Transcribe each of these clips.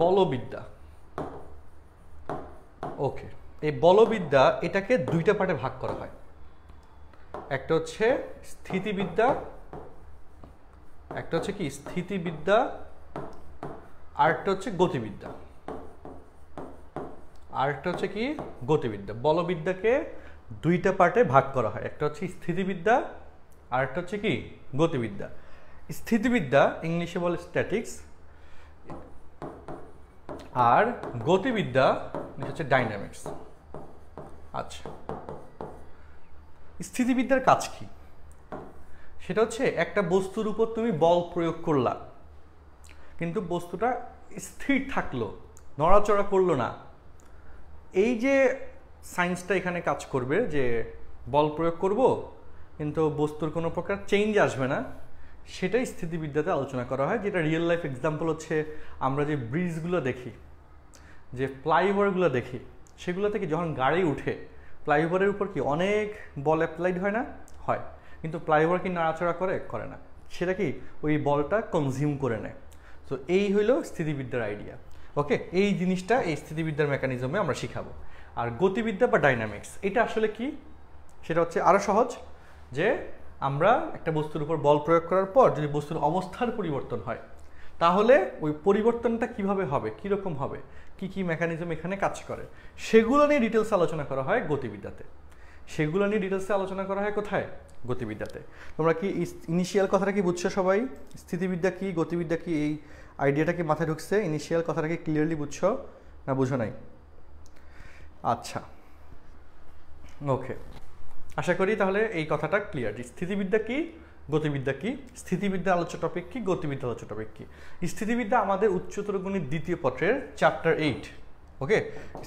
বলবিদ্যা। ওকে, এই বলবিদ্যা এটাকে দুইটা পার্টে ভাগ করা হয়। একটা হচ্ছে স্থিতিবিদ্যা, একটা হচ্ছে কি স্থিতিবিদ্যা, আরেকটা হচ্ছে গতিবিদ্যা। আরেকটা হচ্ছে কি গতিবিদ্যা। বলবিদ্যাকে দুইটা পার্টে ভাগ করা হয়, একটা হচ্ছে স্থিতিবিদ্যা, আরেকটা হচ্ছে কি গতিবিদ্যা। স্থিতিবিদ্যা ইংলিশে বলে স্ট্যাটিক্স, আর গতিবিদ্যা হচ্ছে ডাইনামিক্স। আচ্ছা, স্থিতিবিদ্যার কাজ কি? সেটা হচ্ছে একটা বস্তুর উপর তুমি বল প্রয়োগ করলা, কিন্তু বস্তুটা স্থির থাকলো, নড়াচড়া করলো না। এই যে সায়েন্সটা এখানে কাজ করবে, যে বল প্রয়োগ করব কিন্তু বস্তুর কোনো প্রকার চেঞ্জ আসবে না, সেটাই স্থিতিবিদ্যাতে আলোচনা করা হয়। যেটা রিয়েল লাইফ এক্সাম্পল হচ্ছে আমরা যে ব্রিজগুলো দেখি, যে ফ্লাইওভারগুলো দেখি, সেগুলো থেকে যখন গাড়ি উঠে ফ্লাইওভারের উপর কি অনেক বল অ্যাপ্লাইড হয় না? হয়। কিন্তু ফ্লাইওভার কি নাড়াচড়া করে না, সেটা কি ওই বলটা কনজিউম করে নেয়। তো এই হইলো স্থিতিবিদ্যার আইডিয়া। ওকে, এই জিনিসটা এই স্থিতিবিদ্যার মেকানিজমে আমরা শিখাবো। আর গতিবিদ্যা বা ডাইনামিক্স এটা আসলে কি? সেটা হচ্ছে আরও সহজ, যে আমরা একটা বস্তুর উপর বল প্রয়োগ করার পর যদি বস্তুর অবস্থার পরিবর্তন হয়, তাহলে ওই পরিবর্তনটা কিভাবে হবে, কীরকম হবে, কি কি মেকানিজম এখানে কাজ করে, সেগুলো নিয়ে ডিটেলস আলোচনা করা হয় গতিবিদ্যাতে। সেগুলো নিয়ে ডিটেলসে আলোচনা করা হয় কোথায়? গতিবিদ্যাতে। তোমরা কি ইনিশিয়াল কথাটা কি বুঝছো সবাই? স্থিতিবিদ্যা কি, গতিবিদ্যা কি, এই আইডিয়াটা কি মাথায় ঢুকছে? ইনিশিয়াল কথাটা কি ক্লিয়ারলি বুঝছো না বুঝো নাই? আচ্ছা, ওকে, আশা করি তাহলে এই কথাটা ক্লিয়ার। স্থিতিবিদ্যা কি, গতিবিদ্যা কি, স্থিতিবিদ্যা আলোচ্য টপিক কি, গতিবিদ্যা আলোচ্য টপিক কি। স্থিতিবিদ্যা আমাদের উচ্চতর গণিত দ্বিতীয় পত্রের চ্যাপ্টার 8। ওকে,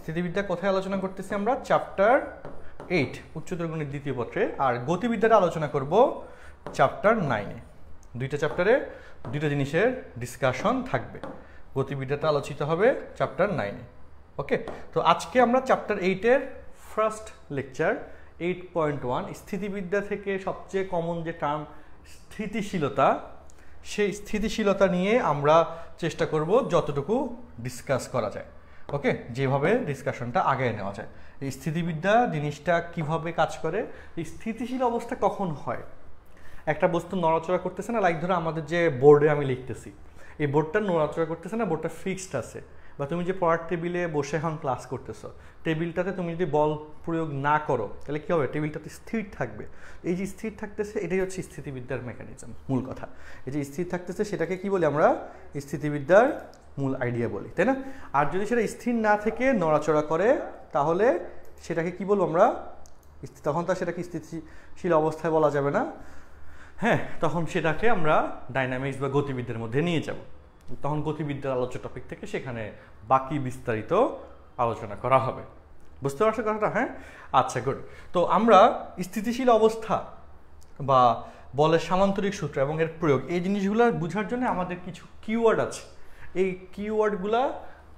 স্থিতিবিদ্যা কোথায় আলোচনা করতেছি আমরা? চ্যাপ্টার 8 উচ্চতর গণিত দ্বিতীয় পত্রে। আর গতিবিদ্যাটা আলোচনা করব চ্যাপ্টার 9-এ। দুইটা চ্যাপ্টারে দুইটা জিনিসের ডিসকাশন থাকবে। গতিবিদ্যাটা আলোচিত হবে চ্যাপ্টার 9-এ। ওকে, তো আজকে আমরা চ্যাপ্টার 8-এর ফার্স্ট লেকচার 8.1 স্থিতিবিদ্যা থেকে সবচেয়ে কমন যে টার্ম স্থিতিশীলতা, সেই স্থিতিশীলতা নিয়ে আমরা চেষ্টা করব যতটুকু ডিসকাস করা যায়। ওকে, যেভাবে ডিসকাশনটা আগায় নেওয়া যায়। এই স্থিতিবিদ্যা জিনিসটা কিভাবে কাজ করে, এই স্থিতিশীল অবস্থা কখন হয়? একটা বস্তু নড়াচড়া করতেছে না, লাইক ধরো আমাদের যে বোর্ডে আমি লিখতেছি, এই বোর্ডটা নড়াচড়া করতেছে না, বোর্ডটা ফিক্সড আছে। বা তুমি যে পড়ার টেবিলে বসে এখন ক্লাস করতেছো, টেবিলটাতে তুমি যদি বল প্রয়োগ না করো তাহলে কী হবে? টেবিলটাতে স্থির থাকবে। এই যে স্থির থাকতেছে, এটাই হচ্ছে স্থিতিবিদ্যার মেকানিজম, মূল কথা। এই যে স্থির থাকতেছে সেটাকে কি বলি আমরা? স্থিতিবিদ্যার মূল আইডিয়া বলি, তাই না? আর যদি সেটা স্থির না থেকে নড়াচড়া করে, তাহলে সেটাকে কি বলবো আমরা? তখন তো সেটাকে স্থিতিশীল অবস্থায় বলা যাবে না। হ্যাঁ, তখন সেটাকে আমরা ডাইনামিক্স বা গতিবিদ্যার মধ্যে নিয়ে যাব। তখন গতিবিদ্যার আলোচ্য টপিক থেকে সেখানে বাকি বিস্তারিত আলোচনা করা হবে। বুঝতে পারছো কথাটা? হ্যাঁ, আচ্ছা, গুড। তো আমরা স্থিতিশীল অবস্থা বা বলের সামান্তরিক সূত্র এবং এর প্রয়োগ, এই জিনিসগুলো বোঝার জন্য আমাদের কিছু কিওয়ার্ড আছে। এই কিওয়ার্ডগুলা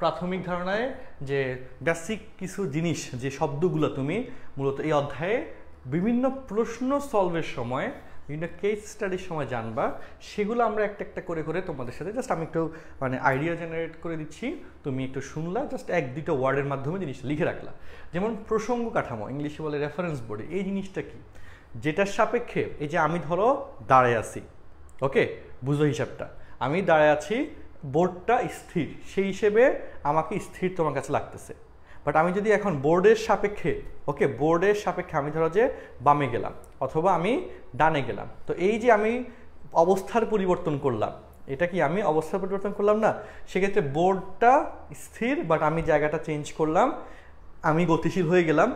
প্রাথমিক ধারণায় যে বেসিক কিছু জিনিস, যে শব্দগুলো তুমি মূলত এই অধ্যায়ে বিভিন্ন প্রশ্ন সলভের সময়, বিভিন্ন কেস স্টাডির সময় জানবা, সেগুলো আমরা একটা একটা করে করে তোমাদের সাথে জাস্ট আমি একটু আইডিয়া জেনারেট করে দিচ্ছি, তুমি একটু শুনলা, জাস্ট 1-2টা ওয়ার্ডের মাধ্যমে জিনিসটা লিখে রাখলা। যেমন প্রসঙ্গ কাঠামো, ইংলিশে বলে রেফারেন্স বোর্ডে। এই জিনিসটা কি? যেটার সাপেক্ষে, এই যে আমি ধরো দাঁড়ায় আছি, ওকে, বুঝো হিসাবটা, আমি দাঁড়ায় আছি, বোর্ডটা স্থির, সেই হিসেবে আমাকে স্থির তোমার কাছে লাগতেছে। বাট আমি যদি এখন বোর্ডের সাপেক্ষে, ওকে, বোর্ডের সাপেক্ষে আমি ধরো যে বামে গেলাম অথবা আমি ডানে গেলাম, তো এই যে আমি অবস্থার পরিবর্তন করলাম, এটা কি আমি অবস্থার পরিবর্তন করলাম না? সেক্ষেত্রে বোর্ডটা স্থির, বাট আমি জায়গাটা চেঞ্জ করলাম, আমি গতিশীল হয়ে গেলাম।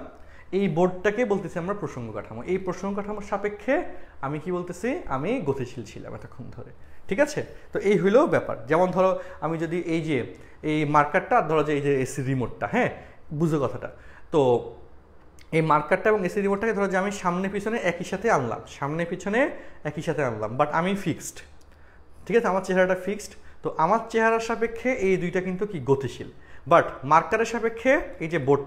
এই বোর্ডটাকে বলতেছি আমরা প্রসঙ্গ কাঠামো। এই প্রসঙ্গ কাঠামোর সাপেক্ষে আমি কি বলতেছি? আমি গতিশীল ছিলাম এতক্ষণ ধরে। ঠিক আছে? তো এই হইলো ব্যাপার। যেমন ধরো আমি যদি এই যে এই মার্কারটা, ধরো যে এই যে এসি রিমোটটা, হ্যাঁ, বুঝো কথাটা। তো এই মার্কারটা এবং এসি রিমোটটাকে ধরো যে আমি সামনে পিছনে একই সাথে আনলাম, সামনে পিছনে একই সাথে আনলাম, বাট আমি ফিক্সড। ঠিক আছে, আমার চেহারাটা ফিক্সড। তো আমার চেহারার সাপেক্ষে এই দুইটা কিন্তু কি গতিশীল, বাট মার্কারের সাপেক্ষে এই যে বোর্ড,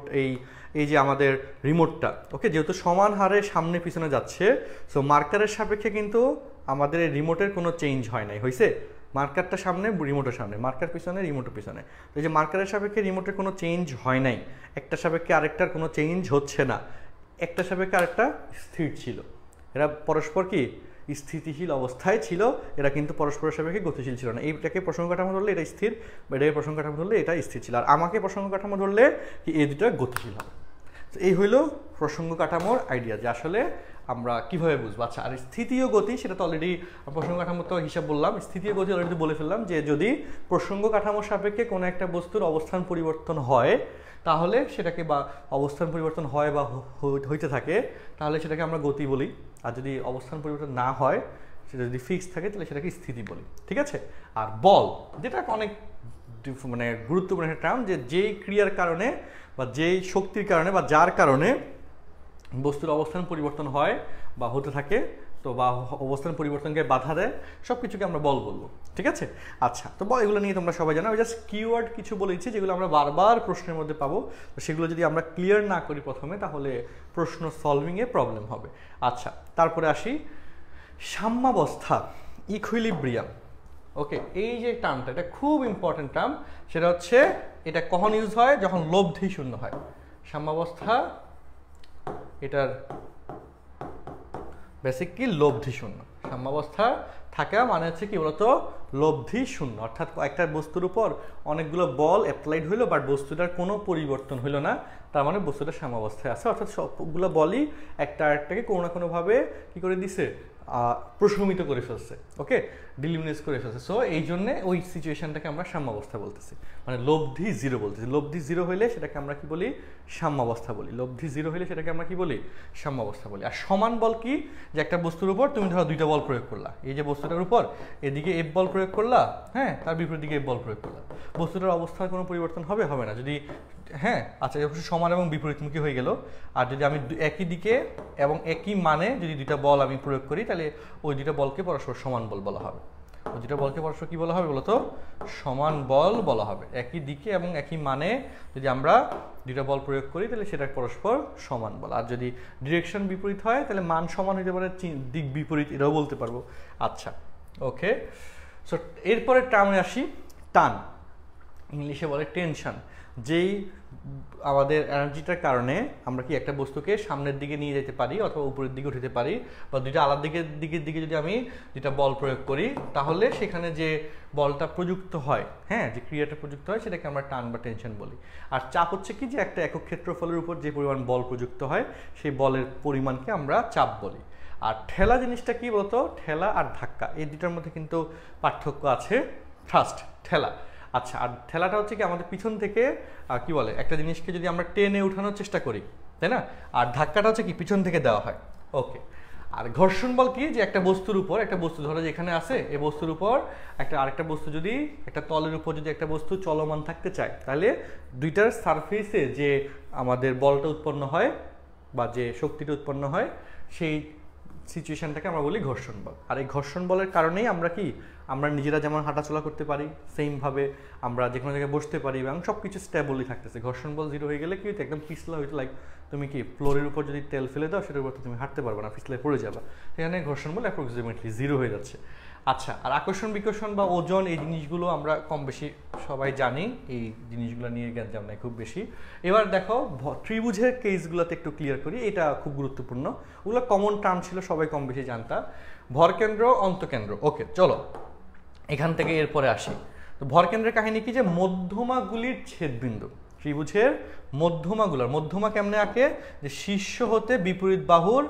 এই যে আমাদের রিমোটটা, ওকে, যেহেতু সমান হারে সামনে পিছনে যাচ্ছে, সো মার্কারের সাপেক্ষে কিন্তু আমাদের এই রিমোটের কোনো চেঞ্জ হয় নাই, হয়েছে? মার্কারটা সামনে, রিমোটের সামনে, মার্কার পিছনে, রিমোটের পিছনে। তো এই যে মার্কারের সাপেক্ষে রিমোটের কোনো চেঞ্জ হয় নাই, একটা সাপেক্ষে আরেকটার কোনো চেঞ্জ হচ্ছে না, একটা সাপেক্ষে আরেকটা স্থির ছিল, এরা পরস্পর কি স্থিতিশীল অবস্থায় ছিল, এরা কিন্তু পরস্পরের সাপেক্ষে গতিশীল ছিল না। এইটাকে প্রসঙ্গ কাঠামো ধরলে এটা স্থির, বা এটাকে প্রসঙ্গ কাঠামো ধরলে এটা স্থির ছিল, আর আমাকে প্রসঙ্গ কাঠামো ধরলে কি এই দুটো গতিশীল হবে। তো এই হইল প্রসঙ্গ কাঠামোর আইডিয়া, যে আসলে আমরা কিভাবে বুঝবো। আচ্ছা, আর স্থিতি ও গতি সেটা তো অলরেডি প্রসঙ্গ কাঠামো তো হিসাব বললাম, স্থিতি ও গতি অলরেডি বলে ফেললাম, যে যদি প্রসঙ্গ কাঠামোর সাপেক্ষে কোনো একটা বস্তুর অবস্থান পরিবর্তন হয় তাহলে সেটাকে, বা অবস্থান পরিবর্তন হয় বা হইতে থাকে তাহলে সেটাকে আমরা গতি বলি, আর যদি অবস্থান পরিবর্তন না হয়, সেটা যদি ফিক্স থাকে তাহলে সেটাকে স্থিতি বলি, ঠিক আছে। আর বল, যেটা অনেক মানে গুরুত্বপূর্ণ একটা টার্ম, যে যেই ক্রিয়ার কারণে বা যেই শক্তির কারণে বা যার কারণে বস্তুর অবস্থান পরিবর্তন হয় বা হতে থাকে, তো বা অবস্থান পরিবর্তনকে বাধা দেয়, সব কিছুকে আমরা বল বলবো, ঠিক আছে। আচ্ছা, তো এগুলো নিয়ে তোমরা সবাই জানো, আমি জাস্ট কিওয়ার্ড কিছু বলেছি যেগুলো আমরা বারবার প্রশ্নের মধ্যে পাবো, তো সেগুলো যদি আমরা ক্লিয়ার না করি প্রথমে তাহলে প্রশ্ন সলভিংয়ে প্রবলেম হবে। আচ্ছা, তারপরে আসি সাম্যাবস্থা, ইকুইলিব্রিয়াম। ওকে, এই যে টার্মটা, এটা খুব ইম্পর্টেন্ট টার্ম, সেটা হচ্ছে এটা কখন ইউজ হয়, যখন লব্ধি শূন্য হয়। সাম্যাবস্থা এটার বেসিক কি, লব্ধি শূন্য। সাম্যাবস্থা থাকা মানে হচ্ছে কি বলতো, লব্ধি শূন্য, অর্থাৎ একটা বস্তুর উপর অনেকগুলো বল অ্যাপ্লাইড হইলো বাট বস্তুটার কোনো পরিবর্তন হইলো না, তার মানে বস্তুটা সাম্যাবস্থায় আছে, অর্থাৎ সবগুলো বলই একটা আরেকটাকে কোনো না কোনোভাবে কি করে দিছে, প্রশমিত করে ফেলছে, ওকে, ডিলিমিনেট করে ফেলছে। সো এই জন্যে ওই সিচুয়েশনটাকে আমরা সাম্যাবস্থা বলতেছি, মানে লব্ধি জিরো বলতেছি। লব্ধি জিরো হইলে সেটাকে আমরা কি বলি, সাম্যাবস্থা বলি। লব্ধি জিরো হইলে সেটাকে আমরা কি বলি, সাম্যাবস্থা বলি। আর সমান বল কি, যে একটা বস্তুর উপর তুমি ধরো দুইটা বল প্রয়োগ করলা, এই যে বস্তুটার উপর এদিকে এফ বল প্রয়োগ করলা, হ্যাঁ, তার বিপরীত দিকে এফ বল প্রয়োগ করলা, বস্তুটার অবস্থার কোনো পরিবর্তন হবে, হবে না যদি, হ্যাঁ। আচ্ছা, সমান এবং বিপরীতমুখী হয়ে গেল, আর যদি আমি একই দিকে এবং একই মানে যদি দুইটা বল আমি প্রয়োগ করি, তাহলে ওই দুইটা বলকে পরস্পর সমান বল বলা হবে। ওই দুইটা বলকে পরস্পর কি বলা হবে বলতো, সমান বল বলা হবে। একই দিকে এবং একই মানে যদি আমরা দুইটা বল প্রয়োগ করি তাহলে সেটা পরস্পর সমান বল। আর যদি ডিরেকশন বিপরীত হয় তাহলে মান সমান হতে পারে, দিক বিপরীত, এটাও বলতে পারবো। আচ্ছা, ওকে। সো এরপরে টার্মে আসি, টান, ইংলিশে বলে টেনশন। যেই আমাদের এনার্জিটার কারণে আমরা কি একটা বস্তুকে সামনের দিকে নিয়ে যেতে পারি অথবা উপরের দিকে উঠাতে পারি, বা দুইটা আলাদা দিকে যদি আমি দুইটা বল প্রয়োগ করি তাহলে সেখানে যে বলটা প্রযুক্ত হয়, হ্যাঁ, যে ক্রিয়াটা প্রযুক্ত হয় সেটাকে আমরা টান বা টেনশন বলি। আর চাপ হচ্ছে কি, যে একটা একক ক্ষেত্রফলের উপর যে পরিমাণ বল প্রযুক্ত হয় সেই বলের পরিমাণকে আমরা চাপ বলি। আর ঠেলা জিনিসটা কি বলতো, ঠেলা আর ধাক্কা এই দুটার মধ্যে কিন্তু পার্থক্য আছে। থ্রাস্ট, ঠেলা। আচ্ছা, আর ঠেলাটা হচ্ছে কি, আমাদের পিছন থেকে কি বলে, একটা জিনিসকে যদি আমরা টেনে উঠানোর চেষ্টা করি, তাই না, আর ধাক্কাটা হচ্ছে কি পিছন থেকে দেওয়া হয়, ওকে। আর ঘর্ষণ বল কি, যে একটা বস্তুর উপর, একটা বস্তু ধরো যেখানে আছে, এই বস্তুর উপর আরেকটা বস্তু যদি, একটা তলের উপর যদি একটা বস্তু চলমান থাকতে চায়, তাহলে দুইটার সারফেসে যে আমাদের বলটা উৎপন্ন হয় বা যে শক্তিটা উৎপন্ন হয়, সেই সিচুয়েশনটাকে আমরা বলি ঘর্ষণ বল। আর এই ঘর্ষণ বলের কারণেই আমরা কি, আমরা নিজেরা যেমন হাঁটাচলা করতে পারি, সেমভাবে আমরা যে কোনো জায়গায় বসতে পারি এবং সব কিছু স্টেবলই থাকতেছে। ঘর্ষণ বল জিরো হয়ে গেলে কি হইতে, একদম পিছলা হইতে, লাইক তুমি কি ফ্লোরের উপর যদি তেল ফেলে দাও সেটার উপর তুমি হাঁটতে পারবে না, পিছলে পড়ে যাবে, সেখানে ঘর্ষণ বল অ্যাপ্রক্সিমেটলি জিরো হয়ে যাচ্ছে। আচ্ছা, আর আকর্ষণ বিকর্ষণ বা ওজন, এই জিনিসগুলো আমরা কম বেশি সবাই জানি, এই জিনিসগুলো নিয়ে জ্ঞান জানা নাই খুব বেশি। এবার দেখো ত্রিভুজের কেসগুলোতে একটু ক্লিয়ার করি, এটা খুব গুরুত্বপূর্ণ, ওগুলো কমন টার্ম ছিল, সবাই কম বেশি জানতা। ভরকেন্দ্র, অন্তকেন্দ্র, ওকে, চলো এখান থেকে এরপরে আসি। তো ভরকেন্দ্রের কাহিনী কি, যে মধ্যমাগুলির ছেদবিন্দু, ত্রিভুজের মধ্যমা কেমনে আঁকে, যে শীর্ষ হতে বিপরীত বাহুর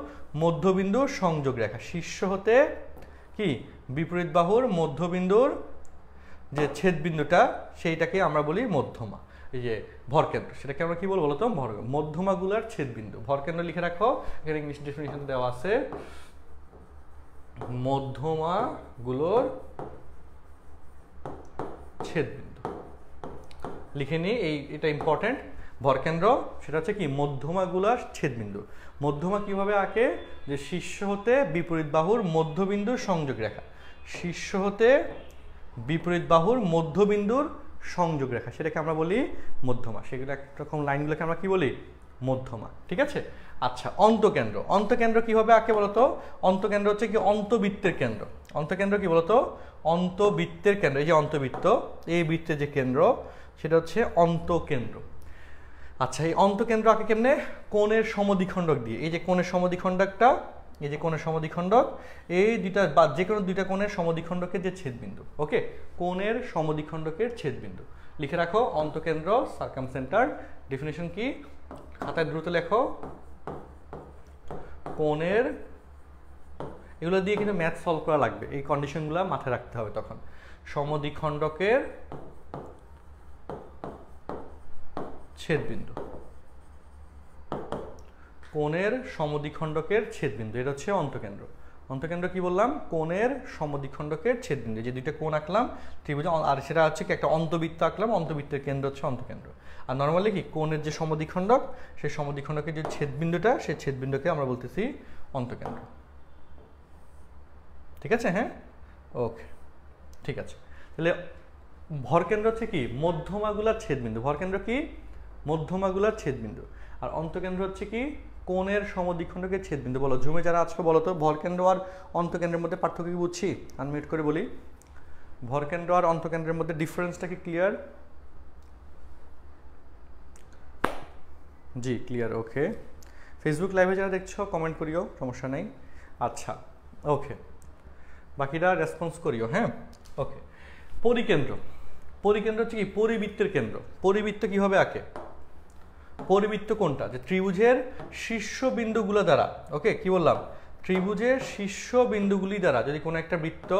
মধ্যবিন্দুর সংযোগ রেখা, শীর্ষ হতে কি বিপরীত বাহুর মধ্যবিন্দুর যে ছেদবিন্দুটা, সেইটাকে আমরা বলি মধ্যমা। এই যে ভরকেন্দ্র, সেটাকে আমরা কি বলবো বলতো, মধ্যমাগুলার ছেদবিন্দু। ভরকেন্দ্র লিখে রাখো, এখানে ইংলিশ ডেফিনিশন দেওয়া আছে, মধ্যমাগুলোর ছেদবিন্দু লিখে নিই, এটা ইম্পর্টেন্ট। ভরকেন্দ্র সেটা হচ্ছে কি, মধ্যমাগুলার ছেদবিন্দু। মধ্যমা কিভাবে আঁকে, যে শীর্ষ হতে বিপরীত বাহুর মধ্যবিন্দুর সংযোগ রেখা, শীর্ষ হতে বিপরীত বাহুর মধ্যবিন্দুর সংযোগ রেখা, সেটাকে আমরা বলি মধ্যমা। সেগুলো একরকম লাইনগুলোকে আমরা কি বলি, মধ্যমা, ঠিক আছে। আচ্ছা, অন্তকেন্দ্র, অন্তকেন্দ্র কি হবে আগে বলতো? অন্তকেন্দ্র হচ্ছে কি অন্তবৃত্তের কেন্দ্র। অন্তকেন্দ্র কি বলতো? অন্তবৃত্তের কেন্দ্র। এই যে অন্তবৃত্ত, এই বৃত্তের যে কেন্দ্র সেটা হচ্ছে অন্তকেন্দ্র। আচ্ছা, এই অন্তকেন্দ্র আঁকে কেমনে? কোণের সমদ্বিখণ্ডক দিয়ে। এই যে কোণের সমদ্বিখণ্ডকটা, এই যে কোণের সমদ্বিখণ্ডক, এই দুইটা বা যে কোনো দুইটা কোণের সমদ্বিখণ্ডকের যে ছেদবিন্দু, ওকে, কোণের সমদ্বিখণ্ডকের ছেদবিন্দু লিখে রাখো। অন্তকেন্দ্র সার্কামসেন্টার ডেফিনিশন কি? খাতায় দ্রুত লেখো। কোণের, এগুলো দিয়ে কিন্তু ম্যাথ সলভ করা লাগবে, এই কন্ডিশনগুলো মাথায় রাখতে হবে তখন। সমদ্বিখণ্ডকের ছেদবিন্দু, কোণের সমদ্বিখণ্ডকের ছেদবিন্দু, এটা হচ্ছে অন্তকেন্দ্র। অন্তকেন্দ্র কি বললাম? কোণের সমদ্বিখণ্ডকের ছেদবিন্দু। যে দুইটা কোণ আঁকলাম ত্রিভুজ, আর সেটা হচ্ছে কি একটা অন্তবৃত্ত আঁকলাম, অন্তবৃত্তের কেন্দ্র হচ্ছে অন্তকেন্দ্র। আর নর্মালি কি কোণের যে সমদ্বিখণ্ডক, সেই সমদ্বিখণ্ডকের যে ছেদবিন্দুটা, সেই ছেদবিন্দুকে আমরা বলতেছি অন্তকেন্দ্র। ঠিক আছে? হ্যাঁ, ওকে, ঠিক আছে। তাহলে ভরকেন্দ্র হচ্ছে কি? মধ্যমাগুলার ছেদবিন্দু। ভরকেন্দ্র কি? মধ্যমাগুলার ছেদবিন্দু। আর অন্তকেন্দ্র হচ্ছে কি? কোণের সমদ্বিখণ্ডকের ছেদবিন্দু। বলো জুমে যারা আজকে, বলো তো ভরকেন্দ্র আর অন্তকেন্দ্রের মধ্যে পার্থক্য কি বুঝছি? আনমিউট করে বলি, ভরকেন্দ্র আর অন্তকেন্দ্রের মধ্যে ডিফারেন্সটা কি ক্লিয়ার? জি ক্লিয়ার, ওকে। ফেসবুক লাইভে যারা দেখছো কমেন্ট করিও, সমস্যা নেই। আচ্ছা, ওকে, বাকিরা রেসপন্স করিও, হ্যাঁ, ওকে। পরিকেন্দ্র, পরিকেন্দ্র হচ্ছে কি? পরিবৃত্তের কেন্দ্র। পরিবৃত্ত কিভাবে আঁকে? পরিবৃত্ত কোনটা? যে ত্রিভুজের শীর্ষবিন্দুগুলো দ্বারা, ওকে, কি বললাম? ত্রিভুজের শীর্ষবিন্দুগুলি দ্বারা যদি কোনো একটা বৃত্ত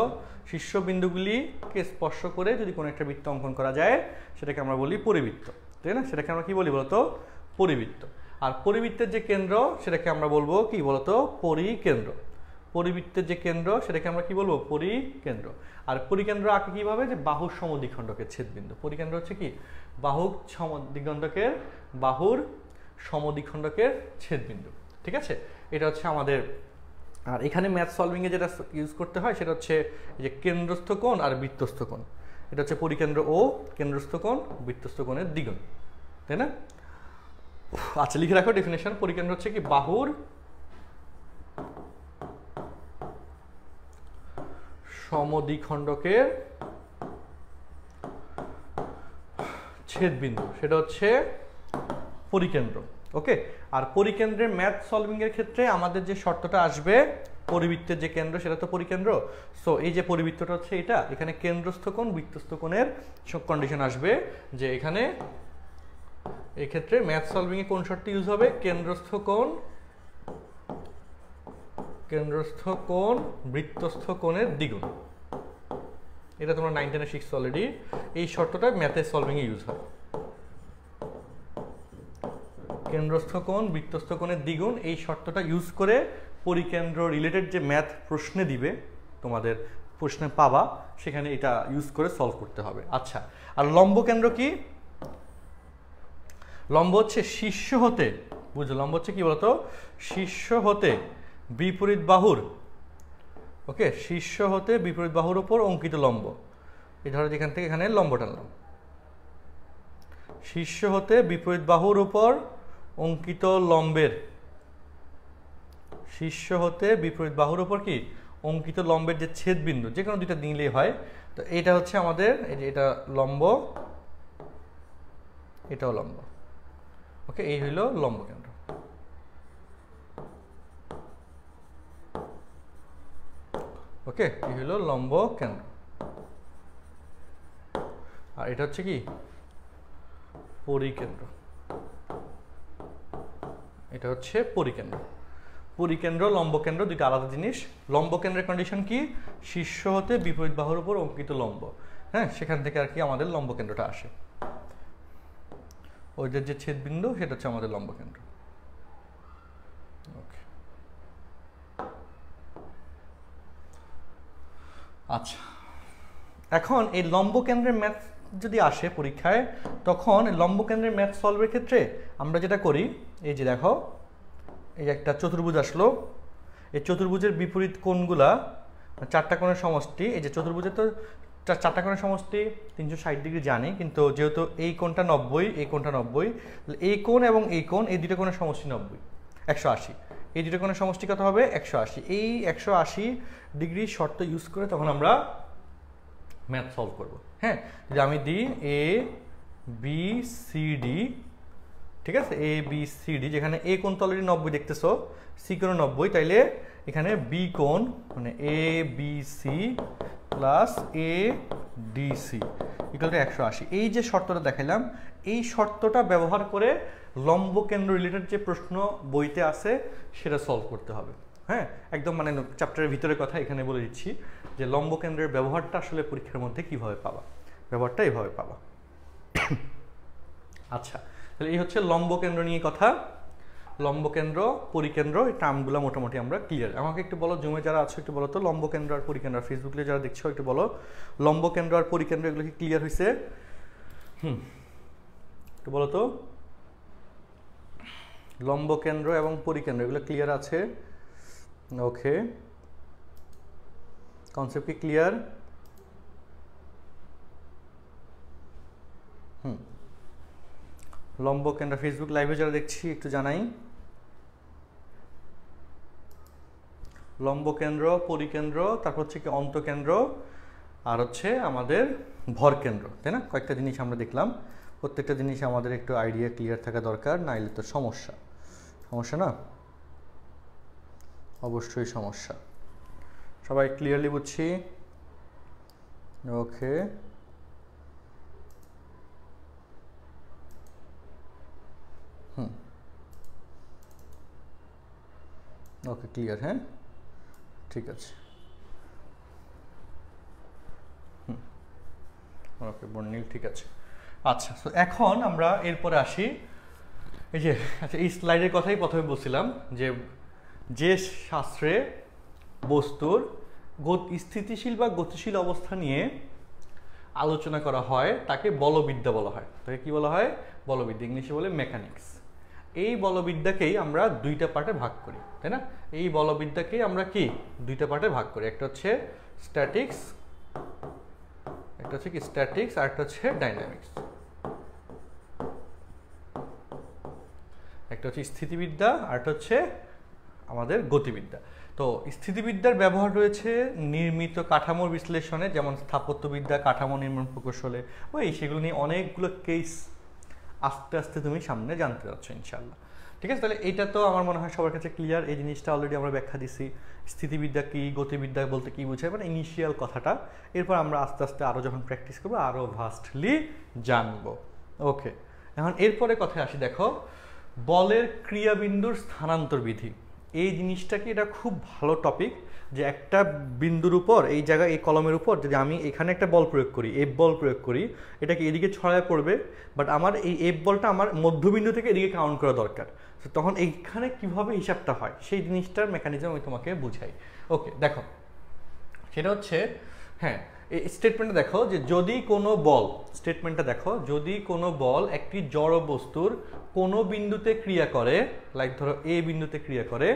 শীর্ষবিন্দুগুলিকে স্পর্শ করে যদি কোনো একটা বৃত্ত অঙ্কন করা যায়, সেটাকে আমরা বলি পরিবৃত্ত, তাই না? সেটাকে আমরা কি বলি বলতো? পরিবৃত্ত। আর পরিবৃত্তের যে কেন্দ্র সেটাকে আমরা বলবো কি বলতো? পরিকেন্দ্র। পরিবৃত্তের যে কেন্দ্র সেটাকে আমরা কি বলবো? পরিকেন্দ্র। আর পরিকেন্দ্র আঁকে কিভাবে? যে বাহুর সমদ্বিখণ্ডকের ছেদবিন্দু। পরিকেন্দ্র হচ্ছে কি? বাহুর সমদ্বিখণ্ডকের ছেদবিন্দু, ঠিক আছে? এটা হচ্ছে আমাদের। আর এখানে ম্যাথ সলভিংয়ে যেটা ইউজ করতে হয় সেটা হচ্ছে এই যে কেন্দ্রস্থ কোণ আর বৃত্তস্থ কোণ। এটা হচ্ছে পরিকেন্দ্র ও কেন্দ্রস্থ কোণ, বৃত্তস্থ কোণের দ্বিগুণ, তাই না? আচ্ছা, লিখে রাখো ডেফিনেশন। পরিকেন্দ্র হচ্ছে কি? বাহুর সমদ্বিখণ্ডকের ছেদবিন্দু, সেটা হচ্ছে পরিকেন্দ্র, ওকে। আর পরিকেন্দ্রের ম্যাথ সলভিং এর ক্ষেত্রে আমাদের যে শর্তটা আসবে, পরিবৃত্তের যে কেন্দ্র সেটা তো পরিকেন্দ্র। সো এই যে পরিবৃত্তটা হচ্ছে এটা, এখানে কেন্দ্রস্থ কোণ বৃত্তস্থ কোণের কন্ডিশন আসবে যে এখানে এই ক্ষেত্রে ম্যাথ সলভিং এ কোন শর্ত ইউজ হবে? কেন্দ্রস্থ কোণ বৃত্তস্থ কোণের দ্বিগুণ। এটা তোমরা 9, 10 এ শিখছো অলরেডি। এই শর্তটা ম্যাথের সলভিং এ ইউজ হয়। কেন্দ্রস্থ কোণ বৃত্তস্থ কোণের দ্বিগুণ, এই শর্তটা ইউজ করে পরিকেন্দ্র রিলেটেড যে ম্যাথ প্রশ্নে দিবে, তোমাদের প্রশ্নে পাবা, সেখানে এটা ইউজ করে সলভ করতে হবে। আচ্ছা, আর লম্ব কেন্দ্র কি? লম্ব হচ্ছে শীর্ষ হতে, বুঝলো? লম্ব হচ্ছে কি বলতো? শীর্ষ হতে বিপরীত বাহুর, ওকে, শীর্ষ হতে বিপরীত বাহুর উপর অঙ্কিত লম্ব। এই ধরো যেখান থেকে এখানে লম্ব টানলাম, শীর্ষ হতে বিপরীত বাহুর উপর অঙ্কিত লম্বের, শীর্ষ হতে বিপরীত বাহুর উপর কি? অঙ্কিত লম্বের যে ছেদবিন্দু, যে কোনো দুইটা নিলেই হয়। তো এটা হচ্ছে আমাদের, এই যে এটা লম্ব, এটাও লম্ব, ওকে। এই হইল লম্ব কেন্দ্র, ওকে। এই হইল লম্ব কেন্দ্র। আর এটা হচ্ছে কি? পরিকেন্দ্র। এটা হচ্ছে পরিকেন্দ্র। পরিকেন্দ্র লম্ব কেন্দ্র দুইটা আলাদা জিনিস। লম্ব কেন্দ্রের কন্ডিশন কি? শীর্ষ হতে বিপরীত বাহুর উপর অঙ্কিত লম্ব, হ্যাঁ, সেখান থেকে আর কি আমাদের লম্ব কেন্দ্রটা আসে। ওইদের যে ছেদবিন্দু সেটা হচ্ছে আমাদের লম্ব কেন্দ্র, ওকে। আচ্ছা, এখন এই লম্ব কেন্দ্রের ম্যাথ যদি আসে পরীক্ষায়, তখন লম্ব কেন্দ্রের ম্যাথ সলভের ক্ষেত্রে আমরা যেটা করি, এই যে দেখো, এই একটা চতুর্ভুজ আসলো, এই চতুর্ভুজের বিপরীত কোণগুলা, চারটা কোণের সমষ্টি, এই যে চতুর্ভুজের তো চারটা কোণের সমষ্টি 360 ডিগ্রি জানি, কিন্তু যেহেতু এই কোণটা 90, এই কোণটা 90, এই কোণ এবং এই কোণ, এই দুটো কোণের সমষ্টি 90, 180। এই দুটো কোণের সমষ্টি কত হবে? 180। এই 180 ডিগ্রি শর্ত ইউজ করে তখন আমরা ম্যাথ সলভ করব। হ্যাঁ, যদি আমি দিই এ বি সি ডি, ঠিক আছে, এ বি সি ডি, যেখানে এ কোণ তো অলরেডি 90 দেখতেছো, সি কোণ 90, তাইলে এখানে বি কোণ মানে A B C plus A D C equal to 180। এই যে শর্তটা দেখাইলাম, এই শর্তটা ব্যবহার করে লম্ব কেন্দ্র রিলেটেড যে প্রশ্ন বইতে আছে সেটা সলভ করতে হবে। হ্যাঁ, একদম মানে চ্যাপ্টারের ভিতরের কথা এখানে বলে দিচ্ছি যে লম্ব কেন্দ্রের ব্যবহারটা আসলে পরীক্ষার মধ্যে কিভাবে পাবা, ব্যবহারটা এইভাবে পাবা। আচ্ছা, তাহলে এই হচ্ছে লম্ব কেন্দ্র নিয়ে কথা। লম্ব কেন্দ্র, পরিকেন্দ্র, এই টার্মগুলো মোটামুটি আমরা ক্লিয়ার। আমাকে একটু বলো, জুমে যারা আছো একটু বলো তো, লম্ব কেন্দ্র আর পরিকেন্দ্র, ফেসবুকে যারা দেখছো একটু বলো, লম্ব কেন্দ্র আর পরিকেন্দ্র এগুলো কি ক্লিয়ার হয়েছে? একটু বলো তো, লম্ব কেন্দ্র এবং পরিকেন্দ্র এগুলো ক্লিয়ার আছে? ওকে, কনসেপ্ট কি ক্লিয়ার? লম্ব কেন্দ্র, ফেসবুক লাইভে যারা দেখছি একটু জানাই। লম্ব কেন্দ্র, পরিকেন্দ্র, তারপর হচ্ছে কি অন্তকেন্দ্র, আর হচ্ছে আমাদের ভর কেন্দ্র, তাই না? কয়েকটা জিনিস আমরা দেখলাম, প্রত্যেকটা জিনিস আমাদের একটু আইডিয়া ক্লিয়ার থাকা দরকার, নাইলে তো সমস্যা। সমস্যা না? অবশ্যই সমস্যা। সবাই ক্লিয়ারলি বুঝছি? ওকে, ওকে ক্লিয়ার। হ্যাঁ, ঠিক আছে। ওকে বর্ণিল, ঠিক আছে। আচ্ছা, তো এখন আমরা এরপরে আসি, এই যে আচ্ছা এই স্লাইডের কথাই প্রথমে বলছিলাম যে যে শাস্ত্রে বস্তুর স্থিতিশীল বা গতিশীল অবস্থা নিয়ে আলোচনা করা হয় তাকে বলবিদ্যা বলা হয়। তাকে কি বলা হয়? বলবিদ্যা, ইংলিশে বলে মেকানিক্স। এই বলবিদ্যাকেই আমরা দুইটা পার্টে ভাগ করি, তাই না? এই বলবিদ্যাকেই আমরা কি দুইটা পার্টে ভাগ করি, একটা হচ্ছে স্ট্যাটিক্স, একটা হচ্ছে কি স্ট্যাটিক্স, আর একটা হচ্ছে ডাইনামিক্স। একটা হচ্ছে স্থিতিবিদ্যা, আর একটা হচ্ছে আমাদের গতিবিদ্যা। তো স্থিতিবিদ্যার ব্যবহার রয়েছে নির্মিত কাঠামোর বিশ্লেষণে, যেমন স্থাপত্যবিদ্যা, কাঠামো নির্মাণ প্রকৌশলে, ওই সেগুলো নিয়ে অনেকগুলো কেস আস্তে আস্তে তুমি সামনে জানতে যাচ্ছ ইনশাল্লাহ। ঠিক আছে, তাহলে এটা তো আমার মনে হয় সবার কাছে ক্লিয়ার। এই জিনিসটা অলরেডি আমরা ব্যাখ্যা দিছি, স্থিতিবিদ্যা কি, গতিবিদ্যা বলতে কি বোঝায়, মানে ইনিশিয়াল কথাটা। এরপর আমরা আস্তে আস্তে আরও যখন প্র্যাকটিস করবো আরও ভাস্টলি জানবো। ওকে, এখন এরপরে কথায় আসি। দেখো, বলের ক্রিয়াবিন্দুর স্থানান্তর বিধি, এই জিনিসটা কি এটা খুব ভালো টপিক, যে একটা বিন্দুর উপর এই জায়গায় এই কলমের উপর যদি আমি এখানে একটা বল প্রয়োগ করি, এফ বল প্রয়োগ করি, এটা কি এদিকে ছড়ায় পড়বে, বাট আমার এই এফ বলটা আমার মধ্যবিন্দু থেকে এদিকে কাউন্ট করা দরকার। তো তখন এইখানে কিভাবে হিসাবটা হয় সেই জিনিসটার মেকানিজম আমি তোমাকে বুঝাই। ওকে, দেখো সেটা হচ্ছে, হ্যাঁ এই স্টেটমেন্টটা দেখো যে যদি কোনো বল, স্টেটমেন্টটা দেখো, যদি কোনো বল একটি জড় বস্তুর কোনো বিন্দুতে ক্রিয়া করে, লাইক ধরো এ বিন্দুতে ক্রিয়া করে,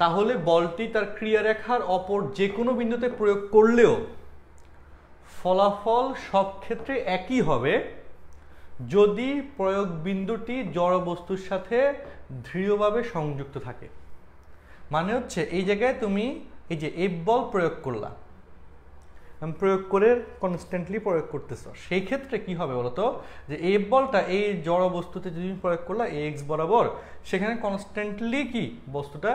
তাহলে বলটি তার ক্রিয়ারেখার অপর যে কোনো বিন্দুতে প্রয়োগ করলেও ফলাফল সব ক্ষেত্রে একই হবে যদি প্রয়োগ বিন্দুটি জড় বস্তুর সাথে দৃঢ়ভাবে সংযুক্ত থাকে। মানে হচ্ছে এই জায়গায় তুমি এই যে এফ বল প্রয়োগ করলা, প্রয়োগ করে কনস্ট্যান্টলি প্রয়োগ করতেছ, সেই ক্ষেত্রে কি হবে বলতো, যে এফ বলটা এই জড় বস্তুতে যদি প্রয়োগ করলা এক্স বরাবর, সেখানে কনস্ট্যান্টলি কি বস্তুটা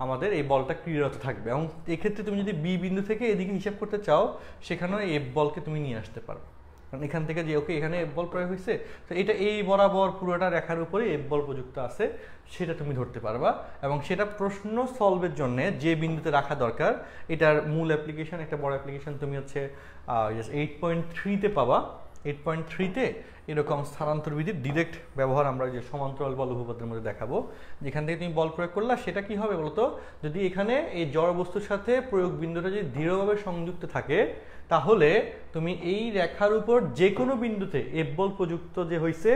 আমাদের এই বলটা ক্রিয়ারত থাকবে। এবং এক্ষেত্রে তুমি যদি বি বিন্দু থেকে এদিকে হিসাব করতে চাও, সেখানেও এফ বলকে তুমি নিয়ে আসতে পারো। কারণ এখান থেকে যে ওকে এখানে এফ বল প্রয়োগ হয়েছে, তো এটা এই বরাবর পুরোটা রেখার উপরে এফ বল প্রযুক্ত আছে, সেটা তুমি ধরতে পারবা। এবং সেটা প্রশ্ন সলভের জন্য যে বিন্দুতে রাখা দরকার, এটার মূল অ্যাপ্লিকেশন, একটা বড় অ্যাপ্লিকেশন তুমি হচ্ছে 8.3-তে পাবা। 8.3-তে এরকম স্থানান্তর বিধির ডিরেক্ট ব্যবহার আমরা যে সমান্তরাল বল উপপাদ্যের মধ্যে দেখাবো। যেখান থেকে তুমি বল প্রয়োগ করলা, সেটা কি হবে বলতো, যদি এখানে এই জড় বস্তুর সাথে প্রয়োগ বিন্দুটা যদি দৃঢ়ভাবে সংযুক্ত থাকে, তাহলে তুমি এই রেখার উপর যে কোনো বিন্দুতে এফ বল প্রযুক্ত যে হয়েছে,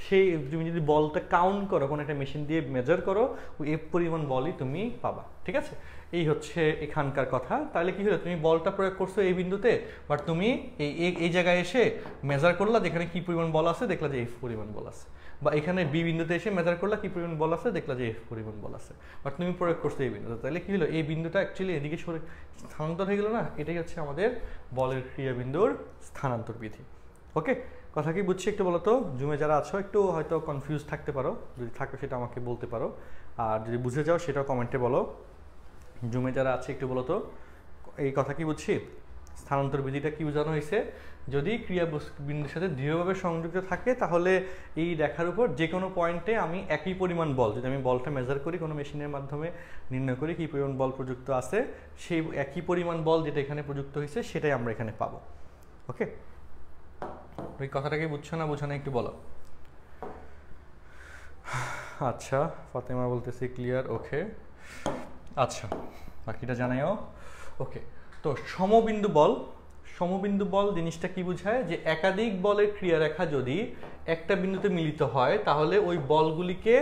সেই তুমি যদি বলটা কাউন্ট করো, কোনো একটা মেশিন দিয়ে মেজার করো, ওই এফ পরিমাণ বলই তুমি পাবা। ঠিক আছে, এই হচ্ছে এখানকার কথা। তাহলে কি হলো, তুমি বলটা প্রয়োগ করছো এই বিন্দুতে, বাট তুমি এই জায়গায় এসে মেজার করলা যেখানে কি পরিমাণ বল আছে, দেখলা যে এফ পরিমাণ বল আছে, বা এখানে বি বিন্দুতে এসে মেজার করলা কি পরিমাণ বল আছে, দেখলা যে এফ পরিমাণ বল আছে, বাট তুমি প্রয়োগ করছো এই বিন্দুতে। তাহলে কি হলো, এই বিন্দুটা অ্যাকচুয়ালি এদিকে সরে স্থানান্তর হয়ে গেল না। এটাই হচ্ছে আমাদের বলের ক্রিয়াবিন্দুর স্থানান্তর বিধি। ওকে, কথা কি বুঝছি একটু বলো তো? জুমে যারা আছো একটু হয়তো কনফিউজ থাকতে পারো, যদি থাকো সেটা আমাকে বলতে পারো, আর যদি বুঝে যাও সেটাও কমেন্টে বলো। জুমে যারা আছে একটু বলো তো এই কথা কি বুঝছি, স্থানান্তর বিধিটা কি বোঝানো হয়েছে। যদি ক্রিয়া বিন্দুর সাথে দৃঢ়ভাবে সংযুক্ত থাকে তাহলে এই রেখার উপর যে কোনো পয়েন্টে আমি একই পরিমাণ বল, যদি আমি বলটা মেজার করি কোনো মেশিনের মাধ্যমে নির্ণয় করি কী পরিমাণ বল প্রযুক্ত আছে, সেই একই পরিমাণ বল যেটা এখানে প্রযুক্ত হয়েছে সেটাই আমরা এখানে পাবো। ওকে, ওই কথাটাকে বুঝছো না বোঝো না একটু বলো। আচ্ছা, ফাতেমা বলতেছি ক্লিয়ার। ওকে, আচ্ছা বাকিটা জানাইও। ওকে, তো সমবিন্দু বল, সমবিন্দু বল জিনিসটা কি বোঝায়, যে একাধিক বলের ক্রিয়ারেখা যদি একটা বিন্দুতে মিলিত হয় তাহলে ওই বলগুলিকে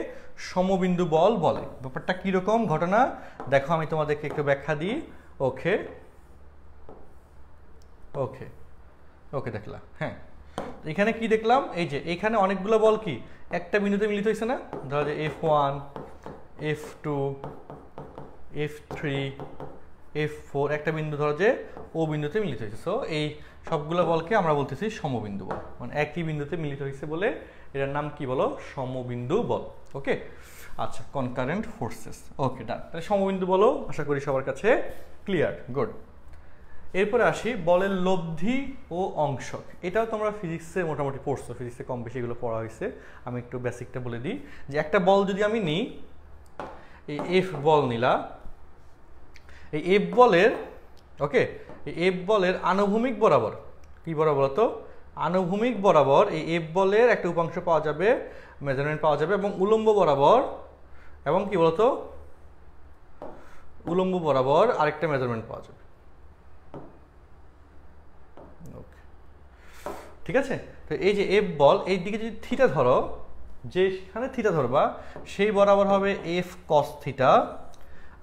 সমবিন্দু বল বলে। ব্যাপারটা কীরকম ঘটনা দেখো, আমি তোমাদেরকে একটু ব্যাখ্যা দিই। ওকে ওকে ওকে দেখলাম, হ্যাঁ এখানে কি দেখলাম, এই যে এখানে অনেকগুলো বল কি একটা বিন্দুতে মিলিত হয়েছে না, ধরো যে F1 F2 F3 F4 একটা বিন্দু ধরো যে ও বিন্দুতে মিলিত হয়েছে। সো এই সবগুলো বলকে আমরা বলতেছি সমবিন্দু বল, মানে একই বিন্দুতে মিলিত হয়েছে বলে এটার নাম কি বলো, সমবিন্দু বল। ওকে, আচ্ছা কনকারেন্ট ফোর্সেস। ওকে ডান, তাহলে সমবিন্দু বলো আশা করি সবার কাছে ক্লিয়ার, গুড। এরপরে আসি বলের লব্ধি ও অংশক। এটাও তোমরা ফিজিক্সে মোটামুটি পড়ছো, ফিজিক্সে কম বেশি এগুলো পড়া হয়েছে। আমি একটু বেসিকটা বলে দিই, যে একটা বল যদি আমি নিই, এই এফ বল নিলা, এই এফ বলের ওকে এই এফ বলের আনুভূমিক বরাবর, কি বরাবর তো আনুভূমিক বরাবর এই এফ বলের একটা উপাংশ পাওয়া যাবে, মেজারমেন্ট পাওয়া যাবে, এবং উলম্ব বরাবর, এবং কি বলতো উলম্ব বরাবর আরেকটা মেজারমেন্ট পাওয়া যাবে। ঠিক আছে, তো এই যে এফ বল এই দিকে যদি থিটা ধরো, যেখানে থিটা ধরবা সেই বরাবর হবে এফ কস থিটা,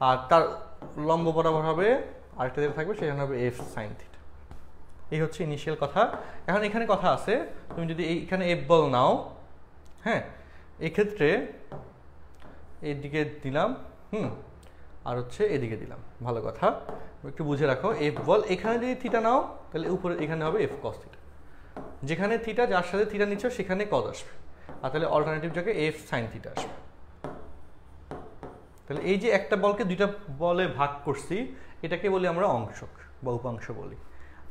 আর তার লম্ব বরাবর হবে আরেকটা যেটা থাকবে সেখানে হবে এফ সাইন থিটা। এই হচ্ছে ইনিশিয়াল কথা। এখন এখানে কথা আছে, তুমি যদি এইখানে এফ বল নাও, হ্যাঁ এক্ষেত্রে এইদিকে দিলাম, আর হচ্ছে এদিকে দিলাম, ভালো কথা একটু বুঝে রাখো। এফ বল এখানে যদি থিটা নাও তাহলে উপরে এখানে হবে এফ কস থিটা, যেখানে থিটা যার সাথে থিটা নিচ্ছ সেখানে কজ আসবে, আর তাহলে অল্টারনেটিভ জায়গায় এফ সাইন থিটা আসবে। তাহলে এই যে একটা বলকে দুইটা বলে ভাগ করছি এটাকে বলি আমরা অংশক বা উপাংশ বলি।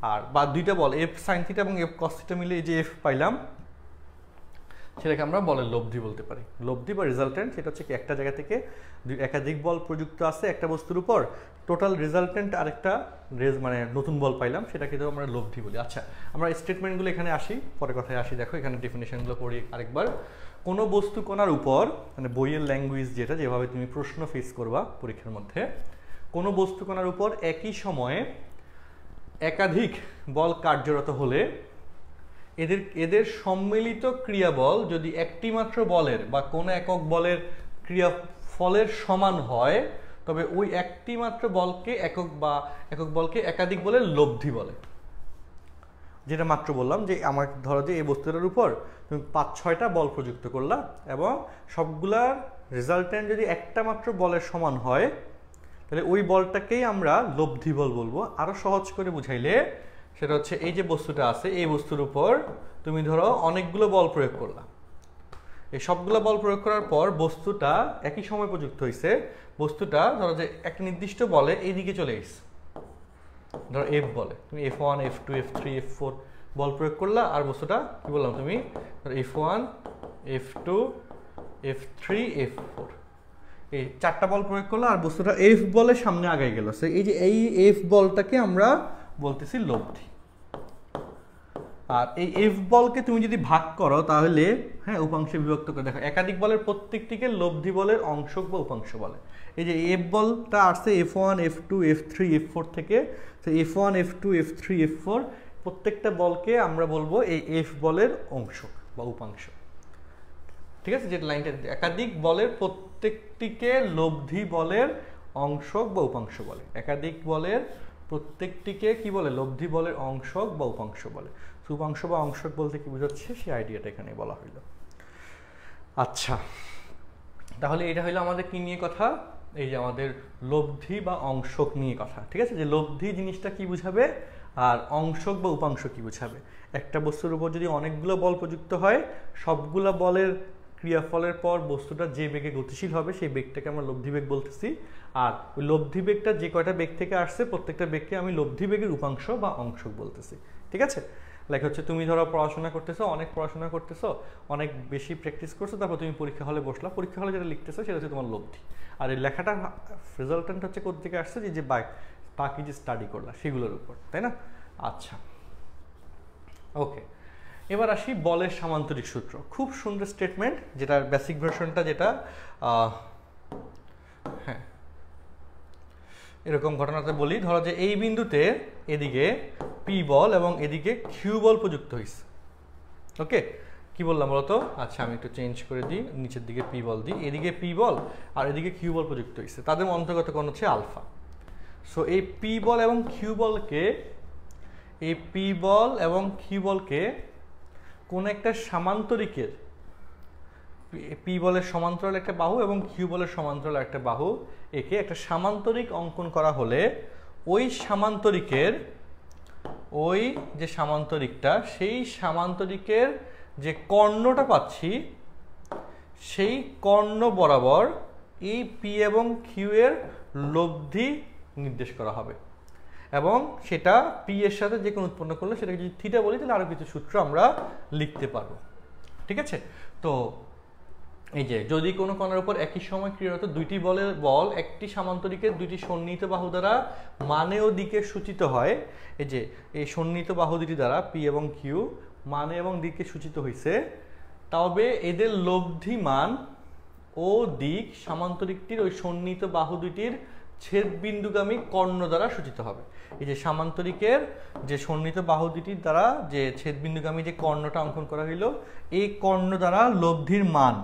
আর বা দুইটা বল এফ সাইন থিটা এবং এফ কস থিটা মিলে এই যে এফ পাইলাম সেটাকে আমরা বলের লব্ধি বলতে পারি। লব্ধি বা রেজাল্টেন্ট সেটা হচ্ছে কি একটা জায়গা থেকে একাধিক বল প্রযুক্ত আছে একটা বস্তুর উপর, টোটাল রেজাল্টেন্ট আরেকটা মানে নতুন বল পাইলাম, সেটাকে তো আমরা লব্ধি বলি। আচ্ছা আমরা স্টেটমেন্টগুলো এখানে আসি, পরে কথায় আসি। দেখো এখানে ডেফিনেশনগুলো পড়ি আরেকবার। কোনো বস্তু কণার উপর, মানে বইয়ের ল্যাঙ্গুয়েজ যেটা, যেভাবে তুমি প্রশ্ন ফেস করবা পরীক্ষার মধ্যে, কোনো বস্তু কণার উপর একই সময়ে একাধিক বল কার্যরত হলে এদের সম্মিলিত ক্রিয়াবল যদি একটি মাত্র বলের বা কোনো একক বলের ক্রিয়াফলের সমান হয় তবে ওই একটি মাত্র বলকে একক বলকে একাধিক বলের লব্ধি বলে। যেটা মাত্র বললাম যে আমার ধরো যে এই বস্তুটার উপর তুমি 5-6টা বল প্রযুক্ত করলা এবং সবগুলার রেজাল্টেন্ট যদি একটা মাত্র বলের সমান হয় তাহলে ওই বলটাকেই আমরা লব্ধি বল বলবো। আরো সহজ করে বুঝাইলে সেটা হচ্ছে এই যে বস্তুটা আছে এই বস্তুর উপর তুমি ধরো অনেকগুলো বল প্রয়োগ করলা, এই সবগুলো বল প্রয়োগ করার পর বস্তুটা একই সময় প্রযুক্ত হয়েছে, বস্তুটা ধরো যে একটা নির্দিষ্ট বলে এইদিকে চলে এসেছে, ধরো এফ বলে, তুমি F1 F2 F3 F4 বল প্রয়োগ করলা আর বস্তুটা কি বললাম তুমি F1 F2 F3 F4 এই 4টা বল প্রয়োগ করলা আর বস্তুটা এফ বলের সামনে আগাই গেল। এই যে এই এফ বলটাকে আমরা বলতেছি লব্ধি। আর এই এফ বলকে তুমি যদি ভাগ করো তাহলে হ্যাঁ উপাংশে বিভক্ত করে দেখো একাধিক বলের প্রত্যেকটিকে লব্ধি বলের অংশক বা উপাংশ বলে। এই যে এফ বলটা আসছে F1 F2 F3 F4 থেকে, F1 F2 F3 F4 প্রত্যেকটা বলকে আমরা বলবো এই এফ বলের অংশক বা উপাংশ। ঠিক আছে, যেটা লাইনটা একাধিক বলের প্রত্যেকটিকে লব্ধি বলের অংশক বা উপাংশ বলে। একাধিক বলের প্রত্যেকটিকে কি বলে? লব্ধি বলের অংশক বা উপাংশ বলে। উপাংশ বা অংশক বলতে কি বোঝাচ্ছে সেই আইডিয়াটা এখানে বলা হইল। আচ্ছা, তাহলে এটা হইলো আমাদের কি নিয়ে কথা? এই যে আমাদের লব্ধি বা অংশক নিয়ে কথা। ঠিক আছে, যে লব্ধি জিনিসটা কি বুঝাবে আর অংশক বা উপাংশ কি বুঝাবে। একটা বস্তুর উপর যদি অনেকগুলো বল প্রযুক্ত হয়, সবগুলো বলের ক্রিয়াফলের পর বস্তুটা যে বেগে গতিশীল হবে সেই বেগটাকে আমরা লব্ধি বেগ বলতেছি। আর ওই লব্ধি বেগটা যে কয়টা বেগ থেকে আসছে প্রত্যেকটা বেগকে আমি লব্ধি বেগের উপাংশ বা অংশক বলতেছি। ঠিক আছে, লাইক হচ্ছে তুমি ধরো পড়াশোনা করতেছো, অনেক পড়াশোনা করতেছো, অনেক বেশি প্র্যাকটিস করছো, তারপর তুমি পরীক্ষা হলে বসলা, পরীক্ষা হলে যেটা লিখতেছো সেটা হচ্ছে তোমার লব্ধি। আর এই লেখাটা রেজাল্টেন্ট হচ্ছে কোথেকে আসছে? যে বাকি যে স্টাডি করলা সেগুলোর উপর, তাই না? আচ্ছা, ওকে, এবার আসি বলের সামান্তরিক সূত্র। খুব সুন্দর স্টেটমেন্ট, যেটার বেসিক ভার্সনটা যেটা হ্যাঁ এরকম ঘটনাতে বলি, ধরো যে এই বিন্দুতে এদিকে পি বল এবং এদিকে কিউ বল প্রযুক্ত হয়েছে। ওকে, কি বললাম বলতো? আচ্ছা, আমি একটু চেঞ্জ করে দিই, নিচের দিকে পি বল দিই, এদিকে পি বল আর এদিকে কিউ বল প্রযুক্ত হয়েছে, তাদের অন্তর্গত কোণ হচ্ছে আলফা। সো এই পি বল এবং কিউ বলকে, এই পি বল এবং কিউ বলকে কোন একটা সামান্তরিকের, পি বলের সমান্তরাল একটা বাহু এবং কিউ বলের সমান্তরাল একটা বাহু, একে একটা সামান্তরিক অঙ্কন করা হলে ওই সামান্তরিকের, ওই যে সামান্তরিকটা, সেই সামান্তরিকের যে কর্ণটা পাচ্ছি সেই কর্ণ বরাবর এই পি এবং কিউ এর লব্ধি নির্দেশ করা হবে। এবং সেটা পি এর সাথে যে কোনো উৎপন্ন করলে সেটাকে যদি থিটা বলি তাহলে আরো কিছু সূত্র আমরা লিখতে পারবো। ঠিক আছে, তো এই যে যদি কোনো কণার উপর একই সময় ক্রিয়ারত দুইটি বল একটি সামান্তরিকের দুইটি সন্নিহিত বাহু দ্বারা মানে ও দিকে সূচিত হয়, এই যে এই সন্নিহিত বাহু দুটি দ্বারা পি এবং কিউ মানে এবং দিকে সূচিত হয়েছে, তবে এদের লব্ধি মান ও দিক সামান্তরিকটির ওই সন্নিহিত বাহু দুটির ছেদবিন্দুগামী কর্ণ দ্বারা সূচিত হবে। এই যে সামান্তরিকের যে সন্নিহিত বাহু দুটির দ্বারা যে ছেদবিন্দুগামী যে কর্ণটা অঙ্কন করা হইল, এই কর্ণ দ্বারা লব্ধির মান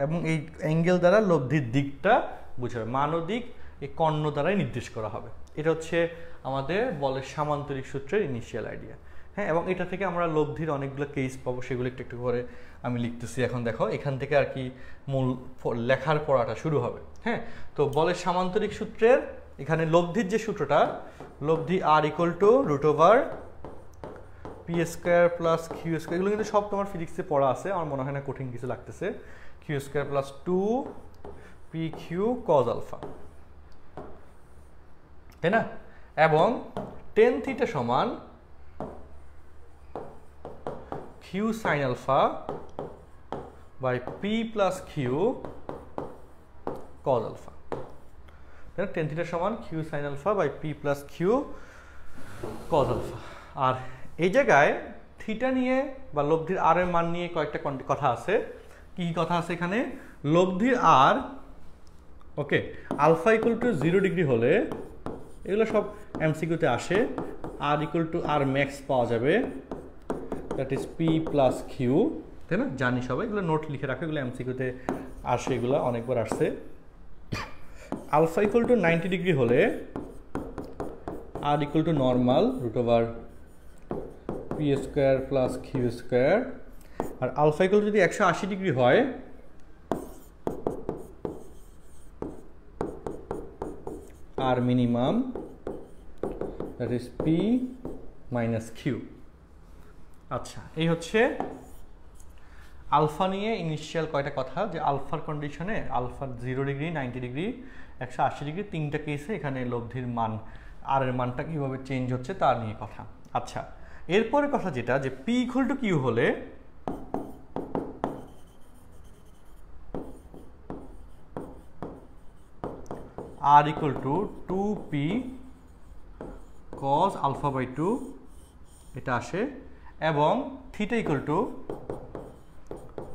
এবং এই অ্যাঙ্গেল দ্বারা লব্ধির দিকটা বোঝাবে। মান ও দিক এই কর্ণ দ্বারাই নির্দেশ করা হবে। এটা হচ্ছে আমাদের বলের সামান্তরিক সূত্রের ইনিশিয়াল আইডিয়া। হ্যাঁ, এবং এটা থেকে আমরা লব্ধির অনেকগুলো কেস পাবো, সেগুলো একটু একটু করে আমি লিখতেছি। এখন দেখো এখান থেকে আর কি মূল লেখার পড়াটা শুরু হবে। হ্যাঁ, তো বলের সামান্তরিক সূত্রের এখানে লব্ধির যে সূত্রটা, লব্ধি R equal to root over P square plus Q square, এগুলো কিন্তু সব তোমার ফিজিক্সে পড়া আছে, আমার মনে হয় না কঠিন কিছু লাগতেছে। Q square plus 2 P Q cos alpha, তাই না? এবং টেন থিটা সমান Q sine alpha by P plus Q cos alpha. Tan theta সমান Q sine alpha by P plus Q cos alpha. আর এই জায়গায় থিটা নিয়ে বা লব্ধির আর এর মান নিয়ে কয়েকটা কথা আছে। কি কথা আছে এখানে? লব্ধির আর, okay, alpha equal to 0 degree হলে, এগুলো সব এমসিকিউতে আসে, R equal to R max পাওয়া যাবে, that is P plus Q, তাই না? জানি সবাই, এগুলো নোট লিখে রাখো, এগুলো এমসিকিউতে আসে, এগুলো অনেকবার আসছে। আলফা ইকুয়াল টু 90 ডিগ্রি হলে R equal to normal root over P square plus Q square. আর আলফা ইকুয়াল যদি 180 ডিগ্রি হয়, R minimum that is P minus Q. আচ্ছা, এই হচ্ছে আলফা নিয়ে ইনিশিয়াল কয়টা কথা, যে আলফার কন্ডিশনে আলফা 0 ডিগ্রি, 90 ডিগ্রি, 180 ডিগ্রি, তিনটা কেসে এখানে লব্ধির মান আর এর মানটা কীভাবে চেঞ্জ হচ্ছে তা নিয়ে কথা। আচ্ছা, এরপরে কথা যেটা, যে পি ইকুয়াল টু কিউ হলে R equal to 2p cos alpha by 2 এটা আসে, এবং theta equal to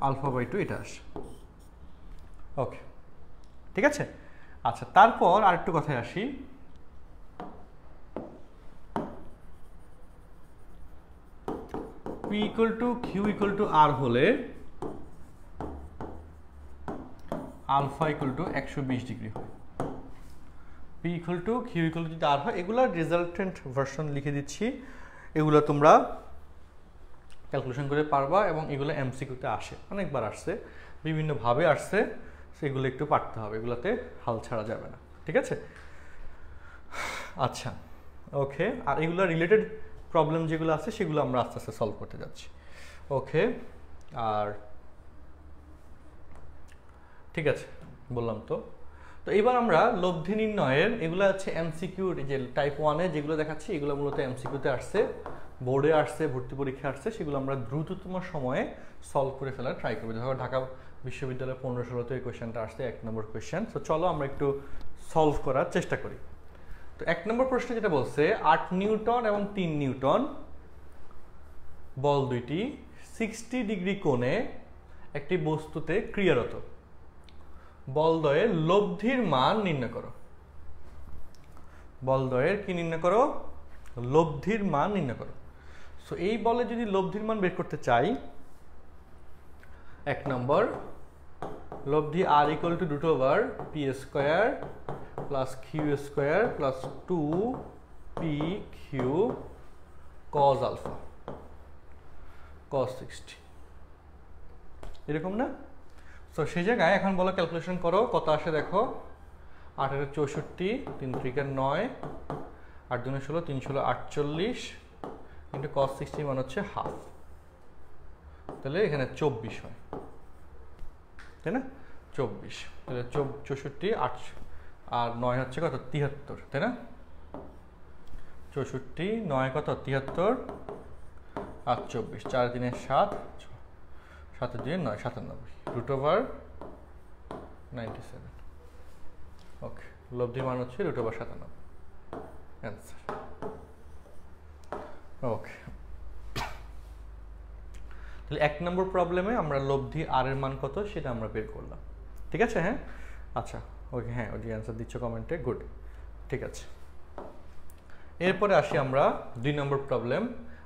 alpha by 2 এটা আসে। ওকে, ঠিক আছে। আচ্ছা, তারপর আরেকটু কথায় আসি। P equal to Q equal to R হলে আলফা ইকুয়াল টু 120 ডিগ্রি হয়। P equal to Q equal to যদি আর হয়, এগুলো রেজাল্টেন্ট ভার্সন লিখে দিচ্ছি, এগুলো তোমরা ক্যালকুলেশন করে পারবা, এবং এগুলো এমসিকিউতে আসে, অনেকবার আসছে, বিভিন্নভাবে আসছে, সেগুলো একটু পারতে হবে, এগুলোতে হাল ছাড়া যাবে না, ঠিক আছে? আচ্ছা, ওকে, আর এগুলো রিলেটেড প্রবলেম যেগুলো আছে সেগুলো আমরা আস্তে আস্তে সলভ করতে যাচ্ছি। ওকে, আর ঠিক আছে, বললাম তো। তো এবার আমরা লব্ধি নির্ণয়ের, এগুলো হচ্ছে এমসিকিউ, যে টাইপ 1-এ যেগুলো দেখাচ্ছি এগুলো মূলত এমসিকিউতে আসছে, বোর্ডে আসছে, ভর্তি পরীক্ষা আসছে, সেগুলো আমরা দ্রুততম সময়ে সলভ করে ফেলার ট্রাই করবো। ধরো ঢাকা বিশ্ববিদ্যালয়ে 15-16 এই কোয়েশ্চেনটা আসছে, 1 নম্বর কোয়েশ্চেন। তো চলো আমরা একটু সলভ করার চেষ্টা করি। তো 1 নম্বর প্রশ্ন যেটা বলছে, 8 নিউটন এবং 3 নিউটন বল দুইটি 60 ডিগ্রি কোণে একটি বস্তুতে ক্রিয়ারত, বলদ্বয়ের লব্ধির মান নির্ণয় করো। বলদ্বয়ের কি নির্ণয় করো? লব্ধির মান নির্ণয় করো। সো এই বলে যদি লব্ধির মান বের করতে চাই, 1 নম্বর লব্ধি R equal to root over P square plus Q square plus 2 p q cos alpha cos 60, এরকম না? সো সেই জায়গায় এখন বলো ক্যালকুলেশন করো, কত আসে দেখো। 8 এর 64, 3 3 9, 8 2 16, 3 16 48 ইন্টু cos 60 মান হচ্ছে হাফ, তাহলে এখানে 24 হয়, তাই না? 24, তাহলে 64 8 আর 9 হচ্ছে কত? 73, তাই না? 64 9 কত? 73 আর 24, 4 3 7, 7 2 9 97, রুট ওভার 97। ওকে, লব্ধি মান হচ্ছে রুট ওভার 97, অ্যান্সার। ওকে, তাহলে 1 নম্বর প্রবলেমে আমরা লব্ধি আর এর মান কত সেটা আমরা বের করলাম, ঠিক আছে? হ্যাঁ, আচ্ছা, ওকে, হ্যাঁ, ওই যে অ্যান্সার দিচ্ছ কমেন্টে, গুড, ঠিক আছে। এরপরে আসি আমরা 2 নম্বর প্রবলেম।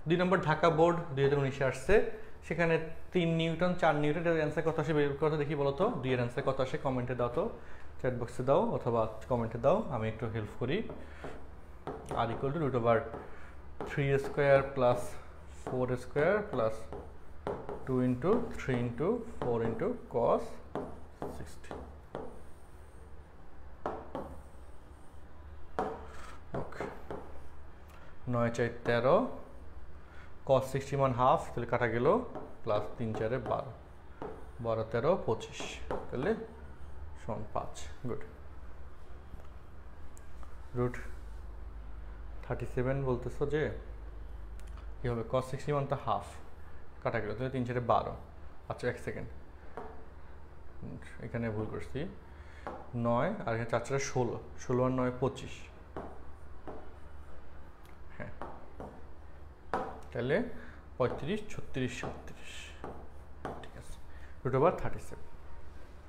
2 নম্বর ঢাকা বোর্ড 2019-এ আসছে, সেখানে 3 নিউটন 4 নিউটন, এর অ্যান্সার কত আসে বের করতে দেখি, বলো তো। 2 এর অ্যান্সার কত আসে কমেন্টে দাও তো, চ্যাট বক্সে দাও অথবা কমেন্টে দাও, আমি একটু হেল্প করি। R equal to root over 3 square plus 4 square plus 2 into 3 into 4 into cos 60। Okay, 9 4 13, cos 60 মান হাফ, তাহলে কাটা গেল, প্লাস 3 4 12, 12 13 25, তাহলে সমান 5, গুড। রুট 37 বলতেছো যে কি হবে? cos 60 মান তো হাফ, কাটা গেল, তাহলে 3 4 12। আচ্ছা, 1 সেকেন্ড, এখানে ভুল করছি, 9 আর এখানে 4 4 16, 16 আর 9 25, হ্যাঁ, তাহলে 35 36 37, ঠিক আছে, রুট ওভার 37,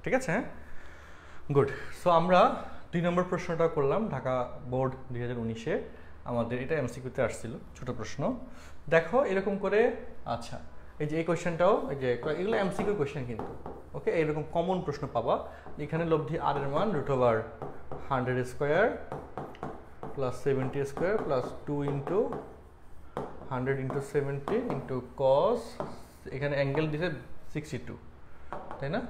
ঠিক আছে? হ্যাঁ, গুড। সো আমরা 2 নম্বর প্রশ্নটা করলাম ঢাকা বোর্ড 2019-এ, আমাদের এটা এমসিকিউতে আসছিল, ছোট প্রশ্ন। দেখো এরকম করে, আচ্ছা, এই যে এই কোয়েশ্চেনটাও, এই যে এগুলো এমসিকিউ কোয়েশ্চেন কিন্তু, ওকে, এরকম কমন প্রশ্ন পাবা। এখানে লব্ধি আর এর মান root over 100 square plus 70 square plus 2 into 100 into 70 into cos, এখানে অ্যাঙ্গেল দিতে 62, তাই না?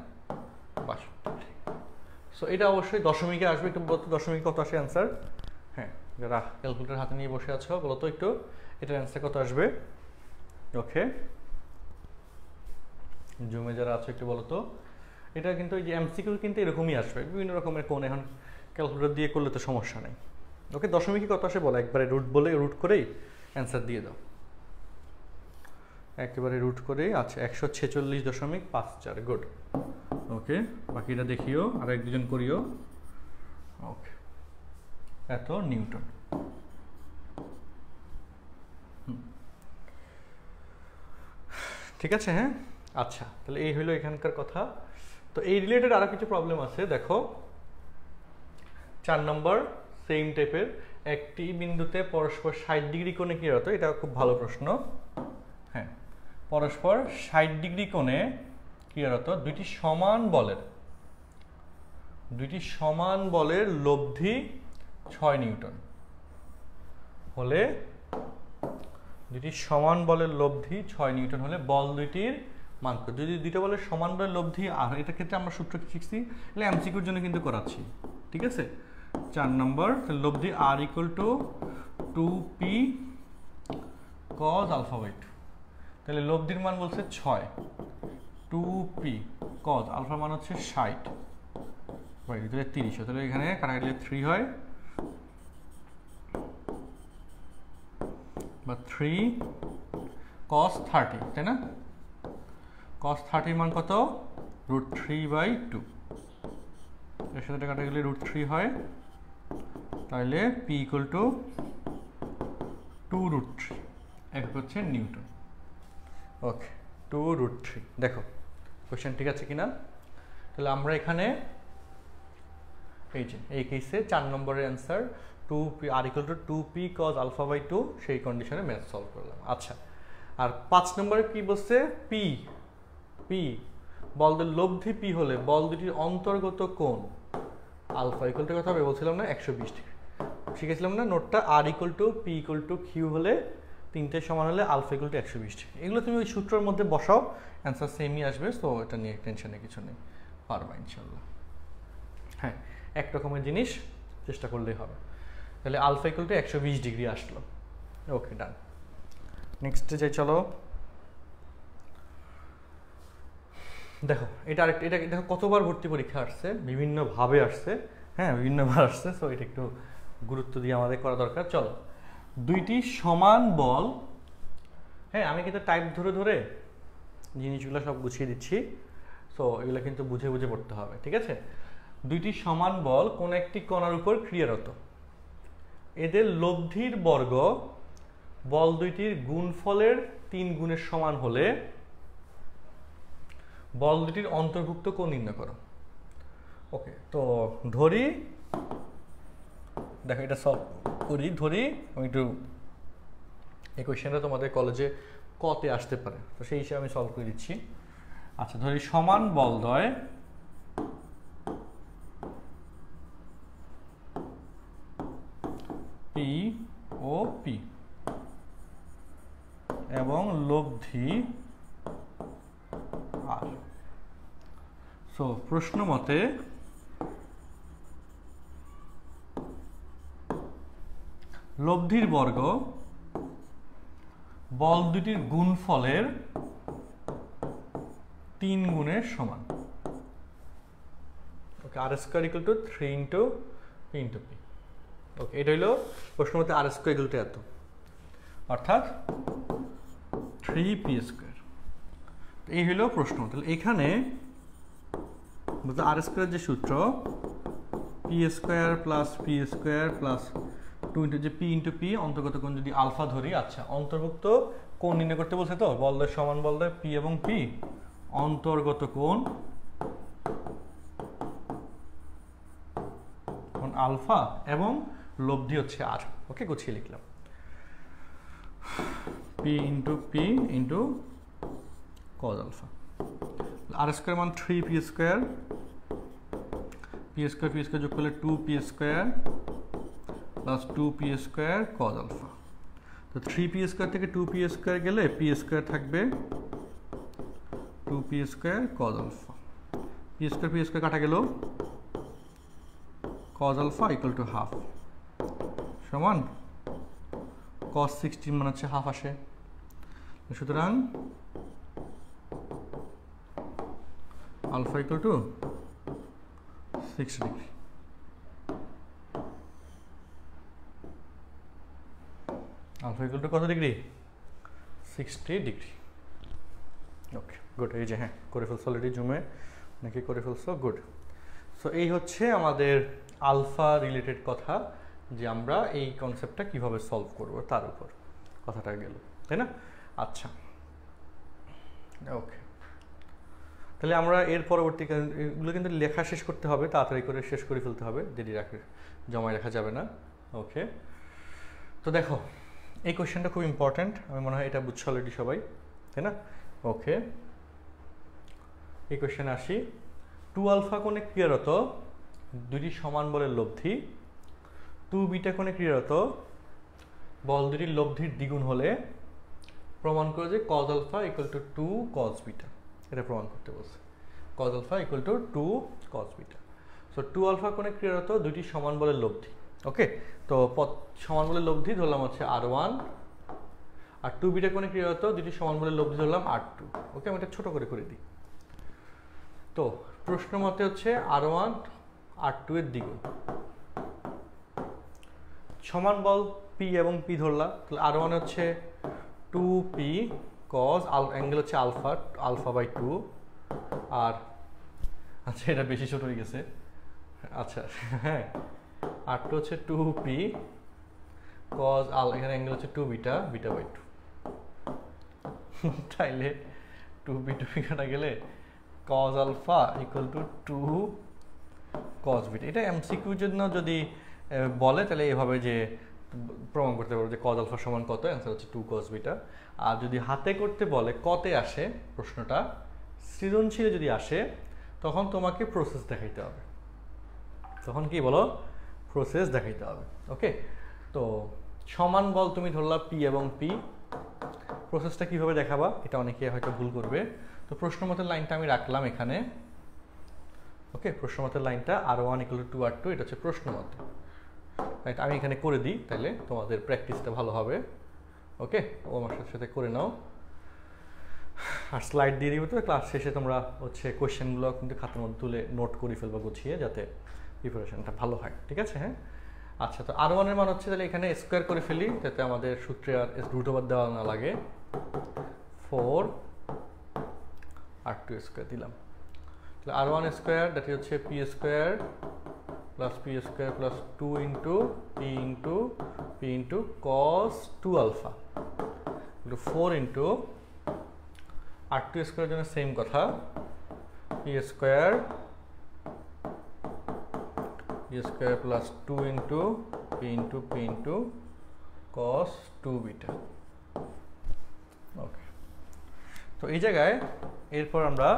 62। সো এটা অবশ্যই দশমিকে আসবে, একটু বলতো দশমিকে কত আসে অ্যান্সার? হ্যাঁ, যারা ক্যালকুলেটর হাতে নিয়ে বসে আছো বলো তো একটু, এটার অ্যান্সার কত আসবে? ওকে, জুমে যারা আছো একটু বলো তো। এটা কিন্তু এই যে এমসিকিউ কিন্তু এরকমই আসবে, বিভিন্ন রকমের কোণ, এখন ক্যালকুলেটর দিয়ে করলে তো সমস্যা নেই। ওকে, দশমিকে কত আসে বলো, একবারে রুট বলে রুট করেই অ্যান্সার দিয়ে দাও, একেবারে রুট করেই। আচ্ছা, 146.54, গুড। ওকে, বাকিটা দেখিও, আর এক দুজন করিও। ওকে, এত নিউটন। ঠিক আছে, হ্যাঁ, আচ্ছা, তাহলে এই হলো এখানকার কথা। তো এই রিলেটেড আরো কিছু প্রবলেম আছে, দেখো 4 নম্বর সেম টাইপের, একটি বিন্দুতে পরস্পর 60 ডিগ্রি কোণে কি হতো, এটা খুব ভালো প্রশ্ন। হ্যাঁ, পরস্পর 60 ডিগ্রি কোণে ক্রিয়ারত দুইটি সমান বলের লব্ধি 6 নিউটন হলে, দুটি সমান বলের লব্ধি 6 নিউটন হলে বল দুইটির মান কত? যদি দুইটা বলের সমান বলের লব্ধি, আর এটার ক্ষেত্রে আমরা সূত্র কি শিখছি, তাহলে এমসিকিউর জন্য কিন্তু করাচ্ছি, ঠিক আছে। 4 নম্বর লব্ধি R equal to 2p cos alpha by 2, তাহলে লব্ধির মান বলছে 6, 2p cos আলফার মান হচ্ছে 60 বাই 2, তাহলে 30, তাহলে এখানে কাটাকাটি 3 হয় বা 3 cos 30, তাই না? cos 30 মান কত? √3/2, এর সাথে কাটা গেলে √3 হয়, তাহলে p ইকুয়াল টু 2√3, একক হচ্ছে নিউটন। ওকে, 2√3। দেখো কোশ্চেন ঠিক আছে কিনা? তাহলে আমরা এখানে এই কেসে 4 নম্বরের answer 2p r equal to 2p cos alpha by 2 সেই কন্ডিশনে ম্যাথ সলভ করলাম। আচ্ছা, আর 5 নম্বরে কি বলছে? p বলদের লব্ধি p হলে বল দুটির অন্তর্গত কোণ আলফা ইকুয়াল টু কথা বলছিলাম না 120 ডিগ্রি, শিখেছিলাম না নোটটা? r equal two p equal to q হলে, তিনটে সমান হলে আলফা ইকুয়াল টু 120 ডিগ্রি। এগুলো তুমি ওই সূত্রের মধ্যে বসাও, অ্যান্সার সেমই আসবে, তো এটা নিয়ে টেনশনের কিছু নেই, পারবা ইনশাল্লাহ। হ্যাঁ, এক রকমের জিনিস চেষ্টা করলেই হবে। তাহলে আলফা ইকুয়াল টু 120 ডিগ্রি আসলো। ওকে, ডান। নেক্সটে যাই, চলো। দেখো এটা আরেকটা, এটা দেখো কতবার ভর্তি পরীক্ষা আসছে, বিভিন্নভাবে আসছে, হ্যাঁ বিভিন্নবার আসছে, সো এটা একটু গুরুত্ব দিয়ে আমাদের করা দরকার। চলো, দুইটি সমান বল, হ্যাঁ আমি কিন্তু টাইপ ধরে ধরে জিনিসগুলো সব গুছিয়ে দিচ্ছি, সো এগুলো কিন্তু বুঝে বুঝে পড়তে হবে, ঠিক আছে। দুইটি সমান বল কোন একটি কণার উপর ক্রিয়ারত, এদের লব্ধির বর্গ বল দুইটির গুণফলের 3 গুণের সমান হলে বল দুটির অন্তর্ভুক্ত কোণ নির্ণয় করো। ওকে, তো ধরি, দেখো এটা সলভ করি, ধরি আমি একটু, এই কোয়েশ্চেনটা তোমাদের কলেজে কতে আসতে পারে, তো সেই হিসাবে আমি সলভ করে দিচ্ছি। আচ্ছা, ধরি সমান বলদ্বয় P ও P এবং লব্ধি R। সো প্রশ্ন মতে লব্ধির বর্গ বল দুটির গুণফলের 3 গুণের সমান। Okay, R square equal to 3 into p into p। Okay, এটা হলো প্রশ্ন মতে আর স্কয়ার ইকুয়াল টু এত, অর্থাৎ 3p স্কয়ার। এই হলো প্রশ্ন। তাহলে এখানে আর স্কয়ার যে সূত্র, p square plus p square plus 2 into যে p ইন্টু p অন্তর্গত কোণ যদি আলফা ধরি, আচ্ছা অন্তর্ভুক্ত কোণ নির্ণয় করতে বলছে, তো বলদ্বয় সমান বলদ্বয় p এবং p, অন্তর্গত কোণ আলফা এবং লব্ধি হচ্ছে r। ওকে, গুছিয়ে লিখলাম p into p into cos alpha. R square মান 3p স্কয়ার, p স্কয়ার যোগ করলে 2p square plus 2p square cos alpha. তো 3p স্কয়ার থেকে 2p স্কয়ার গেলে p স্কয়ার থাকবে 2p square cos alpha, p square কাটা গেল, cos alpha equal to half সমান cos 16 মানে হচ্ছে হাফ আসে। সুতরাং alpha equal to 6 degree. Alpha equal to কত ডিগ্রি? 60 ডিগ্রি। Okay, good. এই যে হ্যাঁ করে ফেলছো অলরেডি, জুমে নাকি করে ফেলছো, গুড। সো এই হচ্ছে আমাদের আলফা রিলেটেড কথা, যে আমরা এই কনসেপ্টটা কিভাবে সলভ করব তার উপর কথাটা গেল, তাই না? আচ্ছা, ওকে, তাহলে আমরা এর পরবর্তী এগুলো কিন্তু লেখা শেষ করতে হবে, তাড়াতাড়ি করে শেষ করে ফেলতে হবে, দেরি রাখে জমায় রাখা যাবে না। ওকে, তো দেখো এই কোয়েশ্চেনটা খুব ইম্পর্ট্যান্ট, আমি মনে হয় এটা বুঝছো অলরেডি সবাই, তাই না? ওকে, এই কোয়েশ্চেনে আসি। 2 আলফা কোণে ক্রিয়ারত দুটি সমান বলের লব্ধি টু বিটা কোণে ক্রিয়ারত বল দুটির লব্ধির দ্বিগুণ হলে প্রমাণ করে যে cos alpha equal to 2 cos beta, এটা প্রমাণ করতে বলছে। Cos alpha equal to 2 cos beta. So 2 alpha কোণে ক্রিয়ারত দুটি সমান বলের লব্ধি। ওকে, তো সমান বলের লব্ধি ধরলাম হচ্ছে R1, আর 2 বিটা কোণে ক্রিয়ারত দুটি সমান বলের লব্ধি ধরলাম R2। ওকে, আমি এটা ছোট করে দিই। তো প্রশ্ন মতে হচ্ছে R1 R2 এর দ্বিগুণ, সমান বল P এবং P ধরলা, তাহলে R1 হচ্ছে 2P cos অ্যাঙ্গেল হচ্ছে আলফা বাই 2, আর আচ্ছা এটা বেশি ছোট হয়ে গেছে, আচ্ছা হ্যাঁ, R2 হচ্ছে 2P cos এখানে অ্যাঙ্গেল হচ্ছে 2 বিটা বাই 2। তাইলে 2P কাটা গেলে cos alpha equal to 2 cos beta. এটা এমসিকিউ জন্য যদি বলে তাহলে এভাবে যে প্রমাণ করতে পারবো যে cos আলফা সমান কত, অ্যান্সার হচ্ছে 2 cos বিটা। আর যদি হাতে করতে বলে কতে আসে প্রশ্নটা, সৃজনশীলে যদি আসে তখন তোমাকে প্রসেস দেখাইতে হবে। তখন কি বলো, প্রসেস দেখাইতে হবে। ওকে, তো সমান বল তুমি ধরলা P এবং P, প্রসেসটা কিভাবে দেখাবা এটা অনেকে হয়তো ভুল করবে। তো প্রশ্ন মতের লাইনটা আমি রাখলাম এখানে। ওকে, প্রশ্ন মতের লাইনটা R1 ইকুয়াল টু 2 R2, এটা হচ্ছে প্রশ্ন মতে। রাইট, আমি এখানে করে দিই, তাহলে তোমাদের প্র্যাকটিসটা ভালো হবে। ওকে, ও আমার সাথে করে নাও, আর স্লাইড দিয়ে দিব। তো ক্লাস শেষে তোমরা হচ্ছে কোয়েশ্চেনগুলো কিন্তু খাতার মধ্যে তুলে নোট করে ফেলবা গুছিয়ে, যাতে প্রিপারেশনটা ভালো হয়। ঠিক আছে, হ্যাঁ। আচ্ছা, তো R1 এর মান হচ্ছে, তাহলে এখানে স্কোয়ার করে ফেলি, যাতে আমাদের সূত্রে আর রুট ওভার দেওয়া না লাগে। 4 R2 স্কোয়ার দিলাম, তাহলে R1 স্কোয়ার দ্যাট হচ্ছে P square plus P square plus 2 into P into cos 2 alpha, 4 into R2 স্কোয়ারের জন্য সেম কথা, P square plus 2 into P into cos 2 beta. Okay, তো এই জায়গায় এরপর আমরা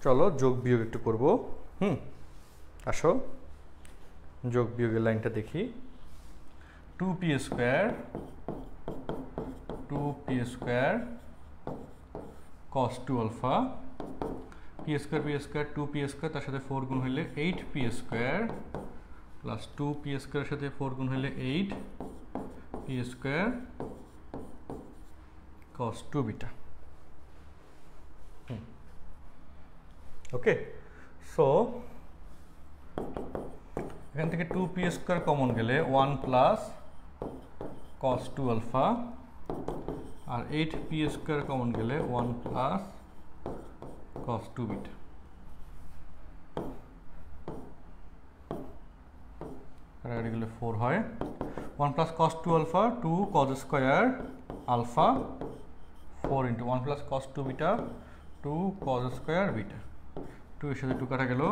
চলো যোগ বিয়োগ একটু করবো। আসো যোগ বিয়োগের লাইনটা দেখি। 2P square cos 2 alpha, P square 2P square, তার সাথে 4 গুণ হইলে 8P স্কোয়ার প্লাস 2P স্কোয়ারের সাথে 4 গুণ হইলে 8P স্কোয়ার cos 2 বিটা। ওকে, সো এখান থেকে 2P স্কোয়ার কমন গেলে 1 প্লাস cos 2 আলফা, আর 8P স্কোয়ার কমন গেলে 1 প্লাস cos 2 বিটা। কাটাকাটি গেলে 4 হয়। 1 plus cos 2 alpha 2 cos square alpha 4 into 1 plus cos 2 beta 2 cos square beta. 2 এর সাথে 2 কাটা গেল,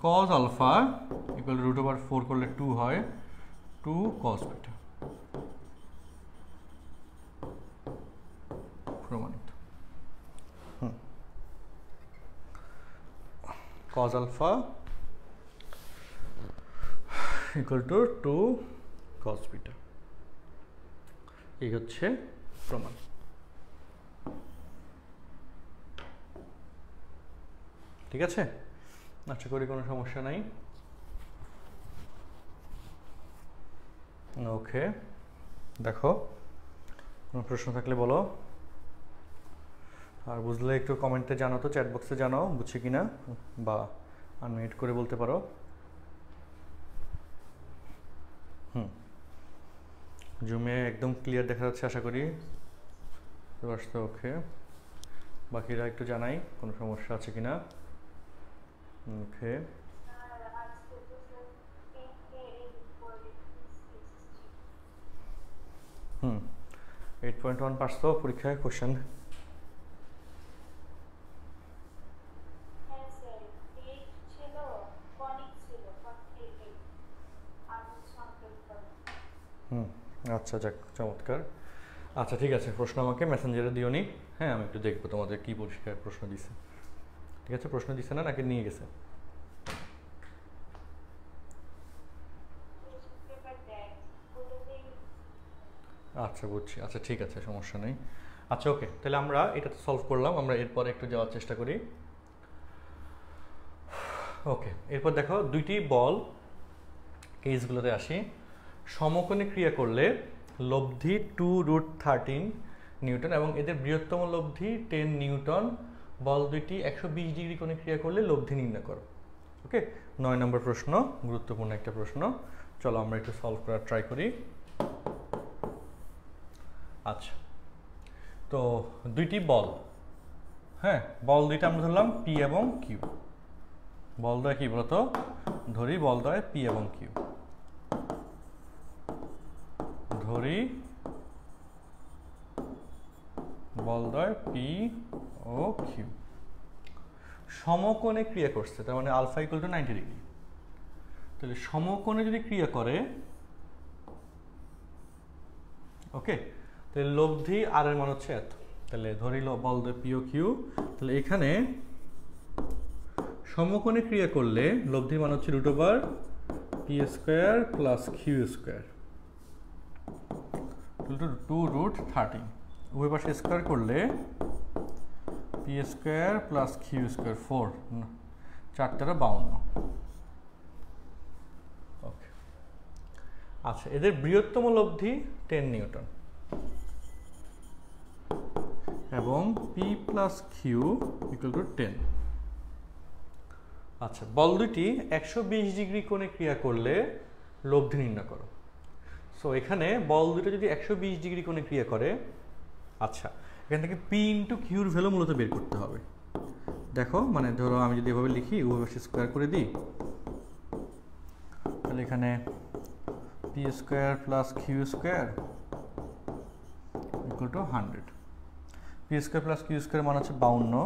cos alpha equal root over 4 করলে 2 হয়, 2 cos বিটা। প্রমাণিত। cos alpha equal to 2 cos beta, এই হচ্ছে প্রমাণ। ঠিক আছে, আশা করি কোনো সমস্যা নাই। ওকে, দেখো কোনো প্রশ্ন থাকলে বলো, আর বুঝলে একটু কমেন্টে জানাও, তো চ্যাট বক্সে জানাও বুঝছি কিনা, বা আনমিউট করে বলতে পারো। জুমে একদম ক্লিয়ার দেখা যাচ্ছে আশা করি। ওকে, বাকিরা একটু জানাই কোনো সমস্যা আছে কিনা। ওকে, হুম 8.1 পারছো পরীক্ষায় কোশ্চেন? আচ্ছা, যাক চমৎকার। আচ্ছা ঠিক আছে, প্রশ্ন আমাকে মেসেঞ্জারে দিও নি, হ্যাঁ আমি একটু দেখবো তোমাদের কি পরীক্ষায় প্রশ্ন দিছে। ঠিক আছে, প্রশ্ন দিছে না নাকি নিয়ে গেছে? আচ্ছা বুঝছি, আচ্ছা ঠিক আছে, সমস্যা নেই। আচ্ছা ওকে, তাহলে আমরা এটা তো সলভ করলাম, আমরা এরপরে একটু যাওয়ার চেষ্টা করি। ওকে, এরপর দেখো দুইটি বল কেসগুলোতে আসি। সমকোণে ক্রিয়া করলে লব্ধি 2√13 নিউটন এবং এদের বৃহত্তম লব্ধি 10 নিউটন। বল দুইটি 120 ডিগ্রি কোণে ক্রিয়া করলে লব্ধি নির্ণয় করো। ওকে, 9 নম্বর প্রশ্ন, গুরুত্বপূর্ণ একটা প্রশ্ন। চলো আমরা একটু সলভ করার ট্রাই করি। আচ্ছা, তো দুইটি বল, হ্যাঁ বল দুইটা আমরা ধরলাম পি এবং কিউ। বল দ্বয় কি বলতো, ধরি বল দ্বয় পি এবং কিউ, ধরি বল দ্বয় পি ও কিউ সমকোণে ক্রিয়া করছে, তার মানে আলফা ইকুয়াল টু 90 ডিগ্রি। তাহলে সমকোণে যদি ক্রিয়া করে, ওকে, তাহলে লব্ধি আর এর মান হচ্ছে এত। তাহলে ধরিল বল দ্বয় পি ও কিউ, তাহলে এখানে সমকোণে ক্রিয়া করলে লব্ধির মান হচ্ছে √p² প্লাস q², 2√13। উভয় পাশে স্কোয়ার করলে p² প্লাস q², 4 4 × 52। ওকে, আচ্ছা এদের বৃহত্তম লব্ধি 10 নিউটন এবং p plus q equal to 10। আচ্ছা, বল দুটি 120 ডিগ্রি কোণে ক্রিয়া করলে লব্ধি নির্ণয় করো। সো এখানে বল দুটো যদি 120 ডিগ্রি কোণে ক্রিয়া করে, আচ্ছা এখান থেকে পি ইন্টু কিউর ভ্যালু মূলত বের করতে হবে। দেখো মানে ধরো আমি যদি এভাবে লিখি, উভয় পাশে স্কোয়ার করে দিই, তাহলে এখানে p² plus q² equal to 100। p² plus q² মান হচ্ছে 52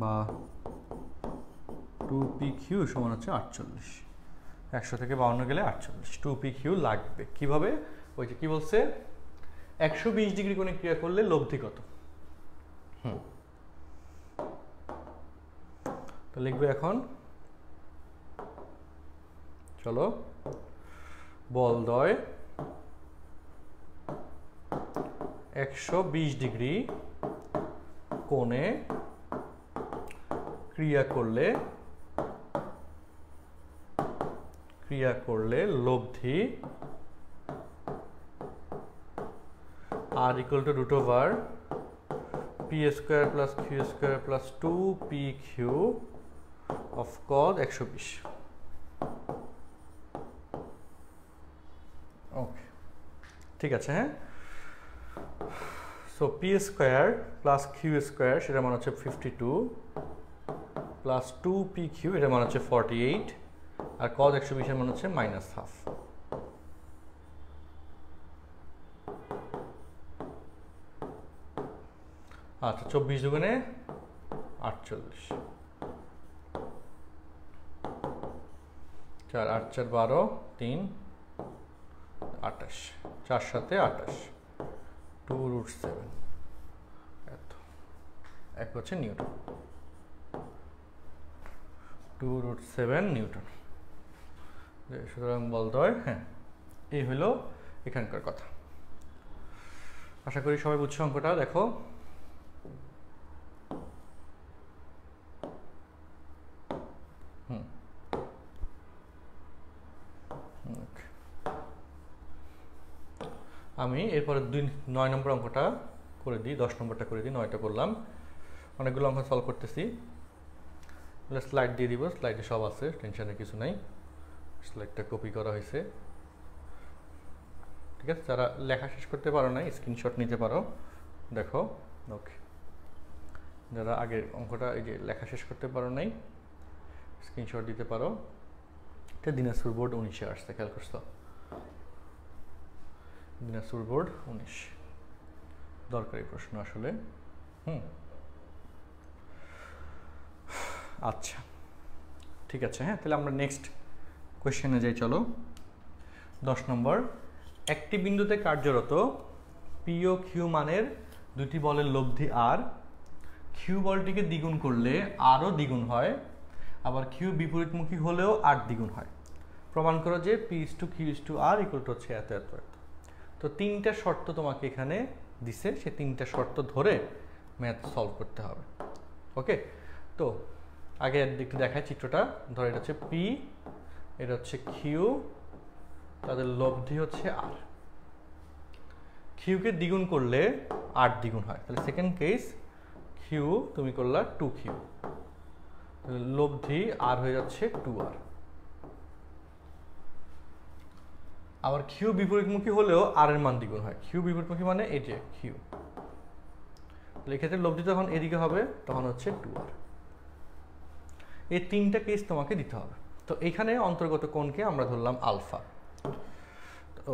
বা 2pq সমান হচ্ছে 48। 100 থেকে 52 গেলে 48, 2pq লাগবে। কিভাবে, ওই যে কি বলছে 120 ডিগ্রি কোণে ক্রিয়া করলে লব্ধি কত। তো লিখবে এখন, চলো বল দ্বয় 120 ডিগ্রি কোণে ক্রিয়া করলে লব্ধি r equal two √p² plus q² plus 2pq of cos 120। ওকে, ঠিক আছে। হ্যাঁ, সো p² প্লাস q² সেটা মান হচ্ছে 52 প্লাস 2pq এটা মান হচ্ছে 48 আর cos 120 এর মান হচ্ছে -½ আচ্ছা 24 দুগুণে 48, 4 8 4 12 3 28, 4 7 28, 2√7 এত এক হচ্ছে নিউটন, 2√7 নিউটন। সুতরাং বল দ্বয়, হ্যাঁ এই হলো এখানকার কথা। আশা করি সবাই বুঝছো অঙ্কটা। দেখো আমি এরপরে 9 নম্বর অঙ্কটা করে দিই, 10 নম্বরটা করে দিই, 9টা করলাম। অনেকগুলো অঙ্ক সলভ করতেছি, স্লাইড দিয়ে দিব, স্লাইডে সব আছে, টেনশনের কিছু নাই। স্লাইডটা কপি করা হয়েছে, ঠিক আছে। যারা লেখা শেষ করতে পারো নাই স্ক্রিনশট নিতে পারো, দেখো। ওকে, যারা আগের অঙ্কটা এই যে লেখা শেষ করতে পারো নাই স্ক্রিনশট দিতে পারো। এটা দিনাজপুর বোর্ড 19-এ আসছে, খেয়াল করছো? দিনাজপুর বোর্ড 19 দরকারি প্রশ্ন আসলে। আচ্ছা ঠিক আছে, হ্যাঁ তাহলে আমরা নেক্সট কোয়েশ্চেনে যাই। চলো 10 নম্বর, একটি বিন্দুতে কার্যরত পি ও কিউ মানের দুটি বলের লব্ধি আর, কিউ বলটিকে দ্বিগুণ করলে আরও দ্বিগুণ হয়, আবার কিউ বিপরীতমুখী হলেও আর দ্বিগুণ হয়। প্রমাণ করো যে P/Q/R ইকুয়াল টু হচ্ছে এত এত এত। তো তিনটা শর্ত তোমাকে এখানে দিছে, সে তিনটা শর্ত ধরে ম্যাথ সলভ করতে হবে। ওকে, তো আগে একটু দেখায় চিত্রটা। ধর এটা হচ্ছে P, এটা হচ্ছে Q, তাদের লব্ধি হচ্ছে R। কিউকে দ্বিগুণ করলে R দ্বিগুণ হয়, তাহলে সেকেন্ড কেস কিউ তুমি করলা 2Q, লব্ধি R হয়ে যাচ্ছে 2R। আবার কিউ বিপরীতমুখী হলেও আর এর মান দ্বিগুণ হয়। কিউ বিপরীতমুখী মানে এই যে কিউ, তাহলে এক্ষেত্রে লব্ধি যখন এদিকে হবে তখন হচ্ছে 2R। এই তিনটা কেস তোমাকে দিতে হবে। তো এখানে অন্তর্গত কোণকে আমরা ধরলাম আলফা।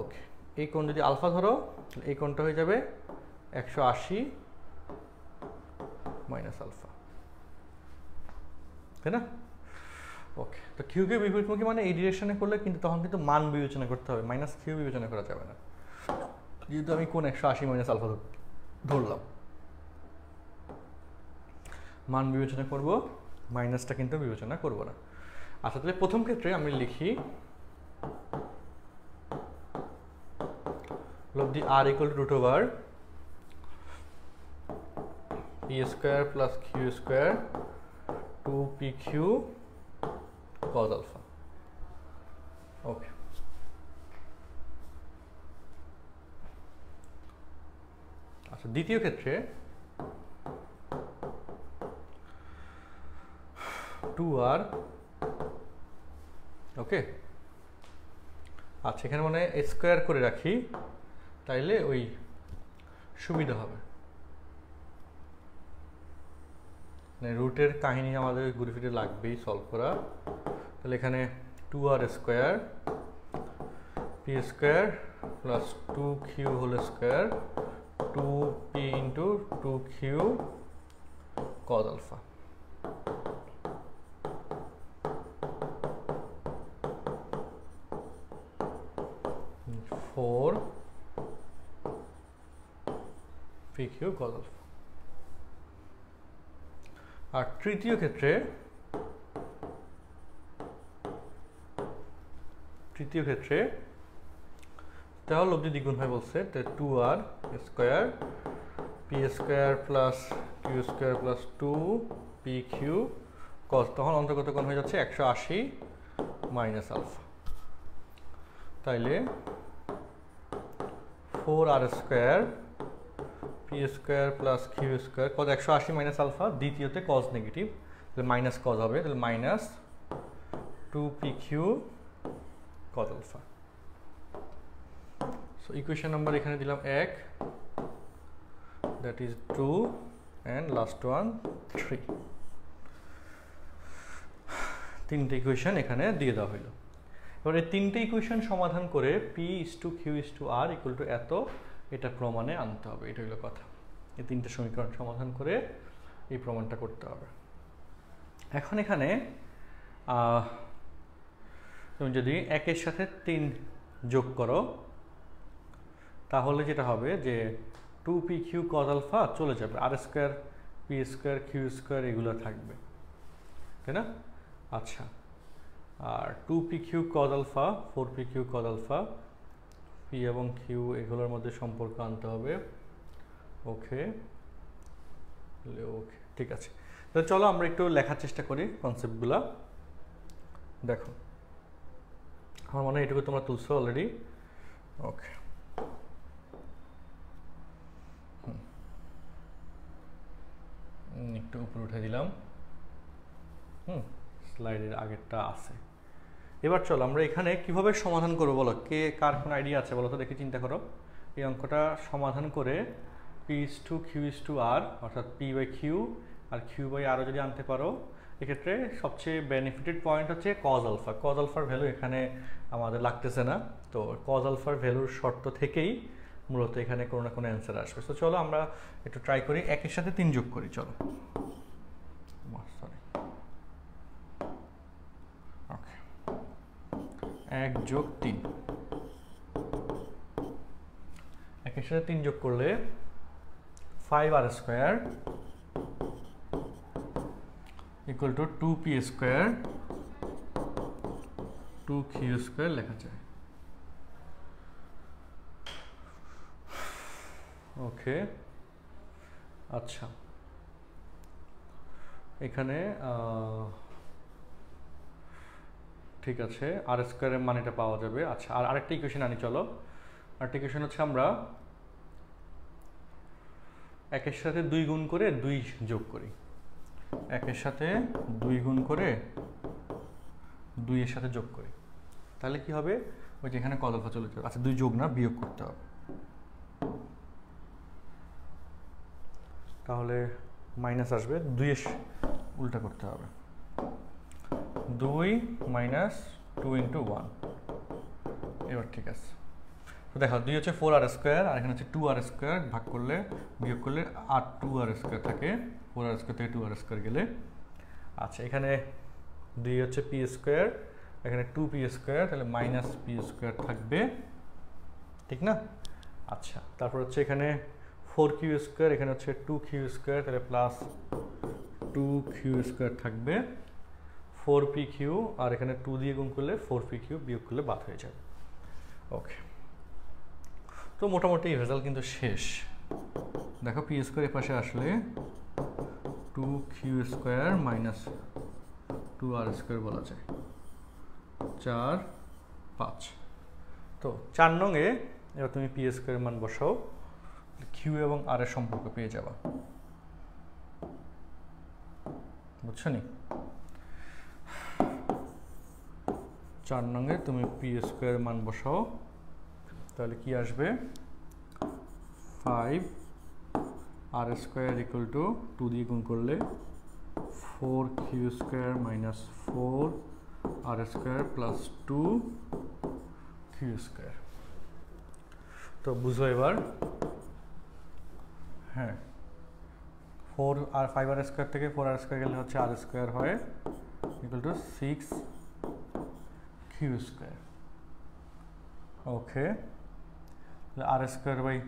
ওকে, এই কোণ যদি আলফা ধরো, এই কোণটা হয়ে যাবে 180 মাইনাস আলফা, তাই না? ওকে, তো কিউকে বিপরীতমুখী মানে এই ডিরেকশনে করলে কিন্তু তখন কিন্তু মান বিবেচনা করতে হবে, মাইনাস কিউ বিবেচনা করা যাবে না। যেহেতু আমি কোণ 180 মাইনাস আলফা ধরলাম, মান বিবেচনা করব, মাইনাসটা কিন্তু বিবেচনা করব না। আচ্ছা, তাহলে প্রথম ক্ষেত্রে আমি লিখি লব্ধি R equal to root over P square plus Q square 2PQ cos alpha. Okay, আচ্ছা দ্বিতীয় ক্ষেত্রে 2R। ওকে, আচ্ছা এখানে মানে স্কোয়ার করে রাখি, তাইলে ওই সুবিধা হবে, মানে রুটের কাহিনী আমাদের ঘুরে ফিরে লাগবেই সলভ করা। তাহলে এখানে 2R square P square plus 2Q whole square 2P into 2Q cos alpha। Four PQ cos alpha। আর তৃতীয় ক্ষেত্রে তাহলে লব্ধি দ্বিগুণ হয় বলছে, তো 2R square P square plus Q square plus 2PQ cos, তখন অন্তর্গত কোণ হয়ে যাচ্ছে 180 মাইনাস আলফা। তাইলে 4R square P square plus Q square cos 180 minus alpha, দ্বিতীয়তে cos নেগেটিভ, তাহলে মাইনাস cos হবে, তাহলে minus 2PQ cos alpha। So equation number এখানে দিলাম 1, that is 2 and last one 3। তিনটে ইকুয়েশন এখানে দিয়ে দেওয়া হইল। এবার এই তিনটে ইকুয়েশন সমাধান করে P/Q/R ইকুয়াল টু এত, এটা প্রমাণে আনতে হবে, এটা হলো কথা। এই তিনটে সমীকরণ সমাধান করে এই প্রমাণটা করতে হবে। এখন এখানে তুমি যদি 1-এর সাথে 3 যোগ করো, তাহলে যেটা হবে যে 2PQ cos alpha চলে যাবে, R square P square Q square এগুলো থাকবে, তাই না? আচ্ছা, আর 2PQ cos alpha 4PQ cos alpha, P এবং Q এগুলোর মধ্যে সম্পর্ক আনতে হবে। ওকে ওকে, ঠিক আছে। তো চলো আমরা একটু লেখার চেষ্টা করি কনসেপ্টগুলো। দেখো, আমার মনে হয় এটুকু তোমরা তুলছো অলরেডি। ওকে, একটু উপরে উঠে দিলাম। স্লাইডের আগেরটা আছে। এবার চলো আমরা এখানে কিভাবে সমাধান করবো বলো, কে কার কোন আইডিয়া আছে বলো তো, দেখে চিন্তা করো। এই অঙ্কটা সমাধান করে P/Q/R অর্থাৎ P/Q আর Q/R যদি আনতে পারো, এক্ষেত্রে সবচেয়ে বেনিফিটেড পয়েন্ট হচ্ছে cos alpha। cos alpha value এখানে আমাদের লাগতেছে না, তো cos alpha ভ্যালুর শর্ত থেকেই মূলত এখানে কোনো না কোনো অ্যান্সার আসবে। তো চলো আমরা একটু ট্রাই করি, 1-এর সাথে 3 যোগ করি। চলো, সরি, ওকে, 1 যোগ 3, 1-এর সাথে 3 যোগ করলে 5R square equal to 2P square 2q² লেখা যায়। ওকে, আচ্ছা এখানে ঠিক আছে, r² এর মানেটা পাওয়া যাবে। আচ্ছা, আর আরেকটা ইকুয়েশন আনি, চলো। আরেকটা ইকুয়েশন হচ্ছে আমরা একের সাথে 2 গুণ করে 2 যোগ করি, একের সাথে 2 গুণ করে 2 এর সাথে যোগ করি, তাহলে কি হবে? ওই যে এখানে কত চলে যাবে। আচ্ছা, 2 যোগ না, বিয়োগ করতে হবে, তাহলে মাইনাস আসবে। 2 এর উল্টা করতে হবে, 2 মাইনাস 2 ইন্টু 1। এবার ঠিক আছে, তো দেখো 2 হচ্ছে 4r², আর এখানে হচ্ছে 2r² ভাগ করলে বিয়োগ করলে আর 2r² থাকে, 4r² থেকে 2r² গেলে। আচ্ছা, এখানে 2 হচ্ছে p², এখানে 2p², তাহলে মাইনাস p² থাকবে, ঠিক না? আচ্ছা, তারপর হচ্ছে এখানে 4q², এখানে হচ্ছে 2q², তাহলে প্লাস 2q² থাকবে, 4pq, আর এখানে 2 দিয়ে গুণ করলে 4pq, বিয়োগ করলে বাদ হয়ে যাবে। ওকে, তো মোটামুটি রেজাল্ট কিন্তু শেষ। দেখো p² এর পাশে আসলে 2q² মাইনাস 2r² বলা যায়, 4, 5। তো 4 নং-এ এবার তুমি p² এর মান বসাও, q এবং r এর সম্পর্ক পেয়ে যাবা, বুঝছো নি? 4 নং-এ তুমি p² এর মান বসাও, তাহলে কি আসবে? 5r² ইকুয়াল টু 2 দিয়ে গুণ করলে 4q² minus 4r² plus 2q²। তো বুঝো এবার, হ্যাঁ, 4 আর 5r² থেকে 4r² গেলে হচ্ছে r² হয়, equal to 6q²। Okay, r² by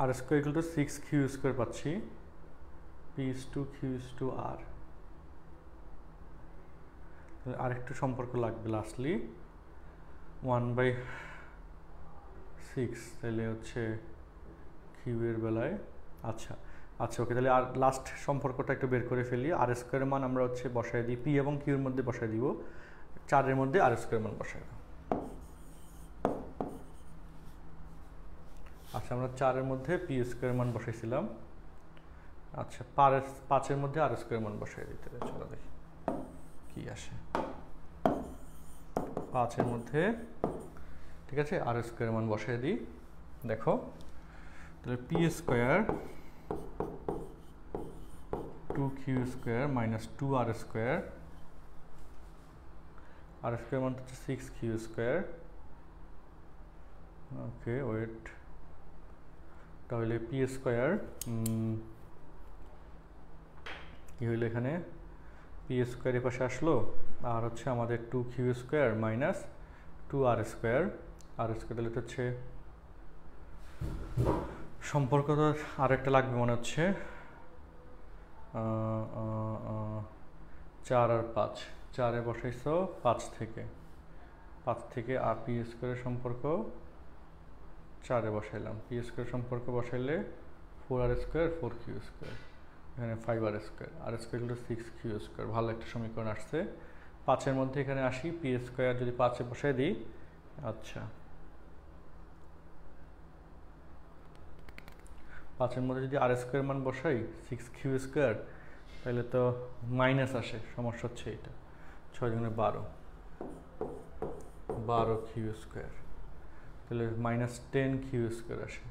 r² equal to 6q² পাচ্ছি, p/q/r। আরেকটু সম্পর্ক লাগবে লাস্টলি, 1/6, তাহলে হচ্ছে কিউ এর বেলায়। আচ্ছা আচ্ছা, ওকে, তাহলে আর লাস্ট সম্পর্কটা একটু বের করে ফেলি। r² এর মান আমরা হচ্ছে বসায় দিই, পি এবং কিউ এর মধ্যে বসায় দিব, 4 এর মধ্যে r² এর মান বসায় দেব। আচ্ছা, আমরা 4 এর মধ্যে p² এর মান বসাইছিলাম। আচ্ছা, 5 এর মধ্যে r² এর মান বসাই দিতে হবে, চলো দেখি কি আসে। 5 এর মধ্যে, ঠিক আছে, r² এর মান বসাই দিই, দেখো তাহলে p² 2q² minus 2r², r² মান হচ্ছে 6q²। ওকে, ওয়েট, তাহলে p² কি হইলো? এখানে p² এর পাশে আসলো, আর হচ্ছে আমাদের 2q² মাইনাস 2r², তাহলে হচ্ছে সম্পর্ক তো আর একটা লাগবে মনে হচ্ছে, 4 আর 5, 4 এ বসাইছো 5 থেকে আর p² এর সম্পর্ক 4 এ বসাইলাম, p² সম্পর্ক বসাইলে 4r², 4q², এখানে 5r², r² 6q²। ভালো একটা সমীকরণ আসছে। 5 এর মধ্যে এখানে আসি, p² যদি 5 এ বসাই দিই, আচ্ছা 5 এর মধ্যে যদি r² মান বসাই 6q², তাহলে তো মাইনাস আসে, সমস্যা হচ্ছে এটা, 6 × 12, 12q², তাহলে মাইনাস 10q² আসে।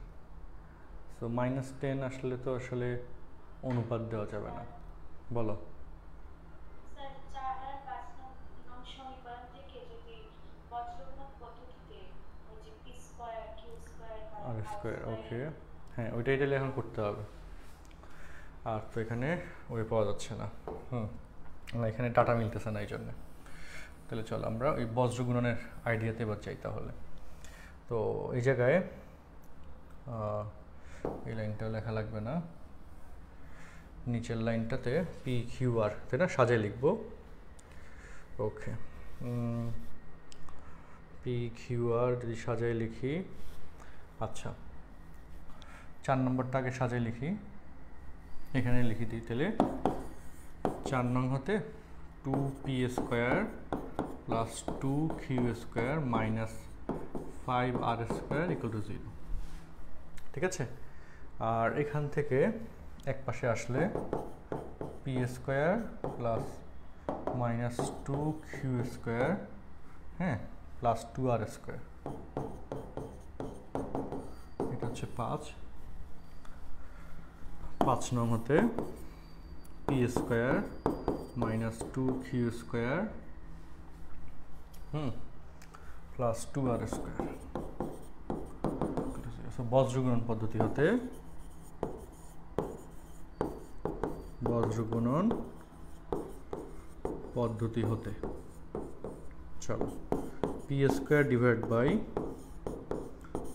সো মাইনাস 10 আসলে তো আসলে অনুপাত দেওয়া যাবে না, বলো। r², ওকে, হ্যাঁ ওইটাই তাহলে এখন করতে হবে। আর তো এখানে ওই পাওয়া যাচ্ছে না, এখানে ডাটা মিলতেছে না, এই জন্য। তাহলে চলো আমরা ওই বজ্র গুণনের আইডিয়াতে এবার চাই। তাহলে তো এই জায়গায় এই লাইনটাও লেখা লাগবে না, নিচের লাইনটাতে পি কিউ আর, তাই না, সাজায় লিখব। ওকে, পি কিউ আর যদি সাজায় লিখি, আচ্ছা 4 নম্বরটা আগে সাজায় লিখি, এখানে লিখি দিই তাহলে 4 নং হতে 2p² plus 2q² minus 5r² equal to 0। ঠিক আছে, আর এখান থেকে এক পাশে আসলে p² প্লাস মাইনাস 2q², হ্যাঁ, প্লাস 2r², এটা হচ্ছে 5 নং হতে p² minus 2q² plus 2r²। বজ্রগুণন পদ্ধতি হতে চলো p² divide by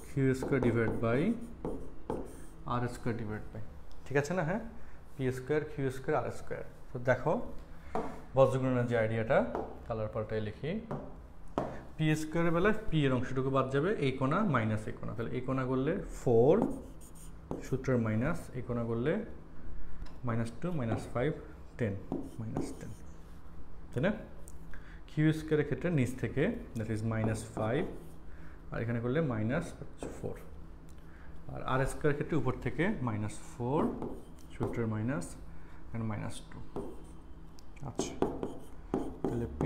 q² divide by r² divide by, ঠিক আছে না? হ্যাঁ, p² q² r²। তো দেখো বজ্রগুণনের যে আইডিয়াটা, কালার পাল্টায় লিখি, p² এর বেলায় p এর অংশটুকু বাদ যাবে, এই কোণা মাইনাস এই কোণা, তাহলে এই কোণা করলে 4 সূত্রের মাইনাস, এই কোণা করলে -2 -5 10 -10, তাই না? q² এর ক্ষেত্রে নিচ থেকে দ্যাট ইজ -5, আর এখানে করলে -4, আর r² এর ক্ষেত্রে উপর থেকে -4 সূত্রের মাইনাস, এখানে -2। আচ্ছা, তাহলে p²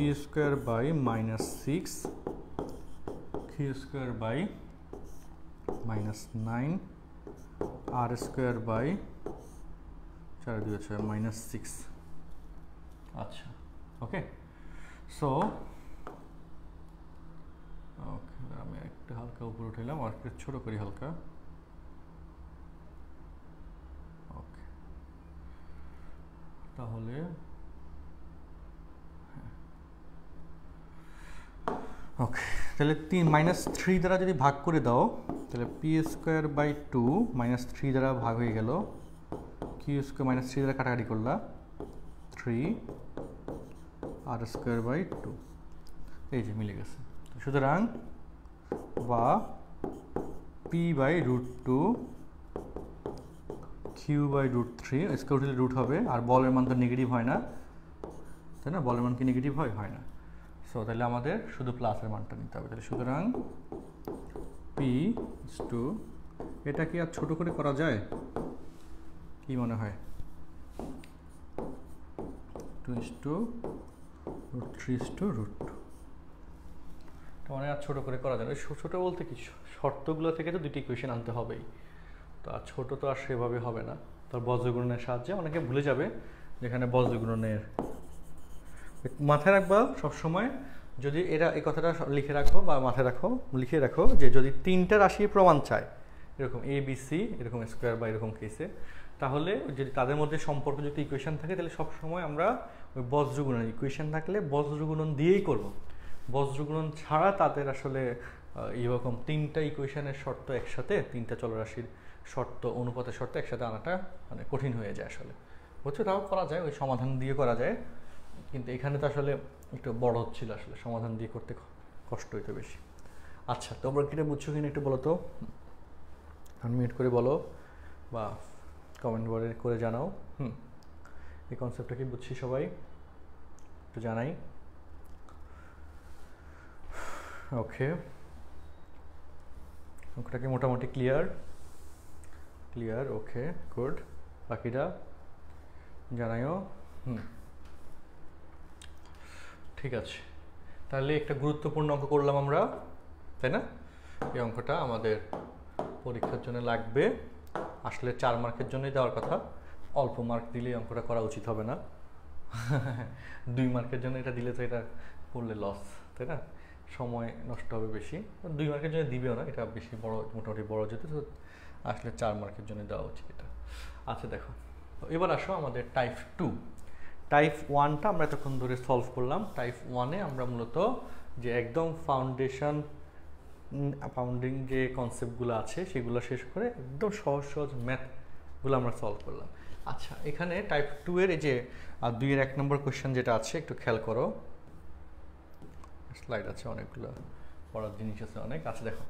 by -6, q² by -9, r² by 4 2 -6। আচ্ছা, ওকে, সো ওকে, আমি একটু হালকা উপরে উঠাইলাম, আর একটু ছোট করি হালকা। ওকে, তাহলে ওকে, তাহলে -3 দ্বারা যদি ভাগ করে দাও, তাহলে p² বাই 2 -3 দ্বারা ভাগ হয়ে গেল, q² -3 দ্বারা কাটাকাটি করলা 3, r² বাই 2, এই যে মিলে গেছে। সুতরাং বা p by √2 q by √3, square উঠলে রুট হবে, আর বলের মান তো নেগেটিভ হয় না, তাই না? বলের মান কি নেগেটিভ হয়? হয় না। সো তাহলে আমাদের শুধু প্লাসের মানটা নিতে হবে। তাহলে সুতরাং p টু, এটা কি আর ছোট করে করা যায়? কি মনে হয়? 2:√3:√2, মানে আর ছোট করে করা যায় না। ছোট বলতে কি, শর্তগুলো থেকে তো দুটি ইকুয়েশন আনতে হবেই, তো আর ছোট তো আর সেভাবে হবে না। তার বজ্রগুণনের সাহায্যে অনেকে ভুলে যাবে, যেখানে বজ্রগুণনের মাথায় রাখবা সবসময়, যদি এরা এই কথাটা লিখে রাখো বা মাথায় রাখো, লিখে রাখো যে যদি 3টা রাশির প্রমাণ চায়, এরকম এ বি সি, এরকম স্কোয়ার বা এরকম কেসে, তাহলে যদি তাদের মধ্যে সম্পর্কযুক্ত ইকুয়েশন থাকে, তাহলে সবসময় আমরা ওই বজ্রগুণন ইকুয়েশন থাকলে বজ্রগুণন দিয়েই করব। বজ্রগুণন ছাড়া তাদের আসলে এরকম 3টা ইকুয়েশনের শর্ত একসাথে, 3টা চলরাশির শর্ত, অনুপাতের শর্ত একসাথে আনাটা মানে কঠিন হয়ে যায় আসলে। বুঝছো? তাও করা যায়, ওই সমাধান দিয়ে করা যায়, কিন্তু এখানে তো আসলে একটু বড় হচ্ছিল, আসলে সমাধান দিয়ে করতে কষ্ট হইতো বেশি। আচ্ছা, তোমরা কিনা বুঝছো কিনা একটু বলো তো, আনমিউট করে বলো বা কমেন্ট বোর্ডে করে জানাও। এই কনসেপ্টটা কি বুঝছি সবাই? একটু জানাই। ওকে, অঙ্কটা কি মোটামুটি ক্লিয়ার? ক্লিয়ার, ওকে, গুড। বাকিটা জানাইও। ঠিক আছে, তাহলে একটা গুরুত্বপূর্ণ অঙ্ক করলাম আমরা, তাই না? এই অঙ্কটা আমাদের পরীক্ষার জন্য লাগবে, আসলে 4 মার্কের জন্যই দেওয়ার কথা, অল্প মার্ক দিলে অঙ্কটা করা উচিত হবে না। 2 মার্কের জন্য এটা দিলে তো এটা পড়লে লস, তাই না? সময় নষ্ট হবে বেশি। 2 মার্কের জন্য দিবেও না, এটা বেশি বড়, মোটামুটি বড় যেতে, তো আসলে 4 মার্কের জন্য দেওয়া উচিত এটা। আচ্ছা দেখো, এবার আসো আমাদের টাইপ 2। টাইপ 1টা আমরা এতক্ষণ ধরে সলভ করলাম। টাইপ 1-এ আমরা মূলত যে একদম ফাউন্ডিং যে কনসেপ্টগুলো আছে সেগুলো শেষ করে একদম সহজ সহজ ম্যাথ গুলো আমরা সলভ করলাম। আচ্ছা, এখানে টাইপ 2 এর এই যে 2 এর 1 নম্বর কোশ্চেন যেটা আছে একটু খেয়াল করো, স্লাইড আছে অনেকগুলো, পড়ার জিনিস আছে অনেক। আচ্ছা দেখো,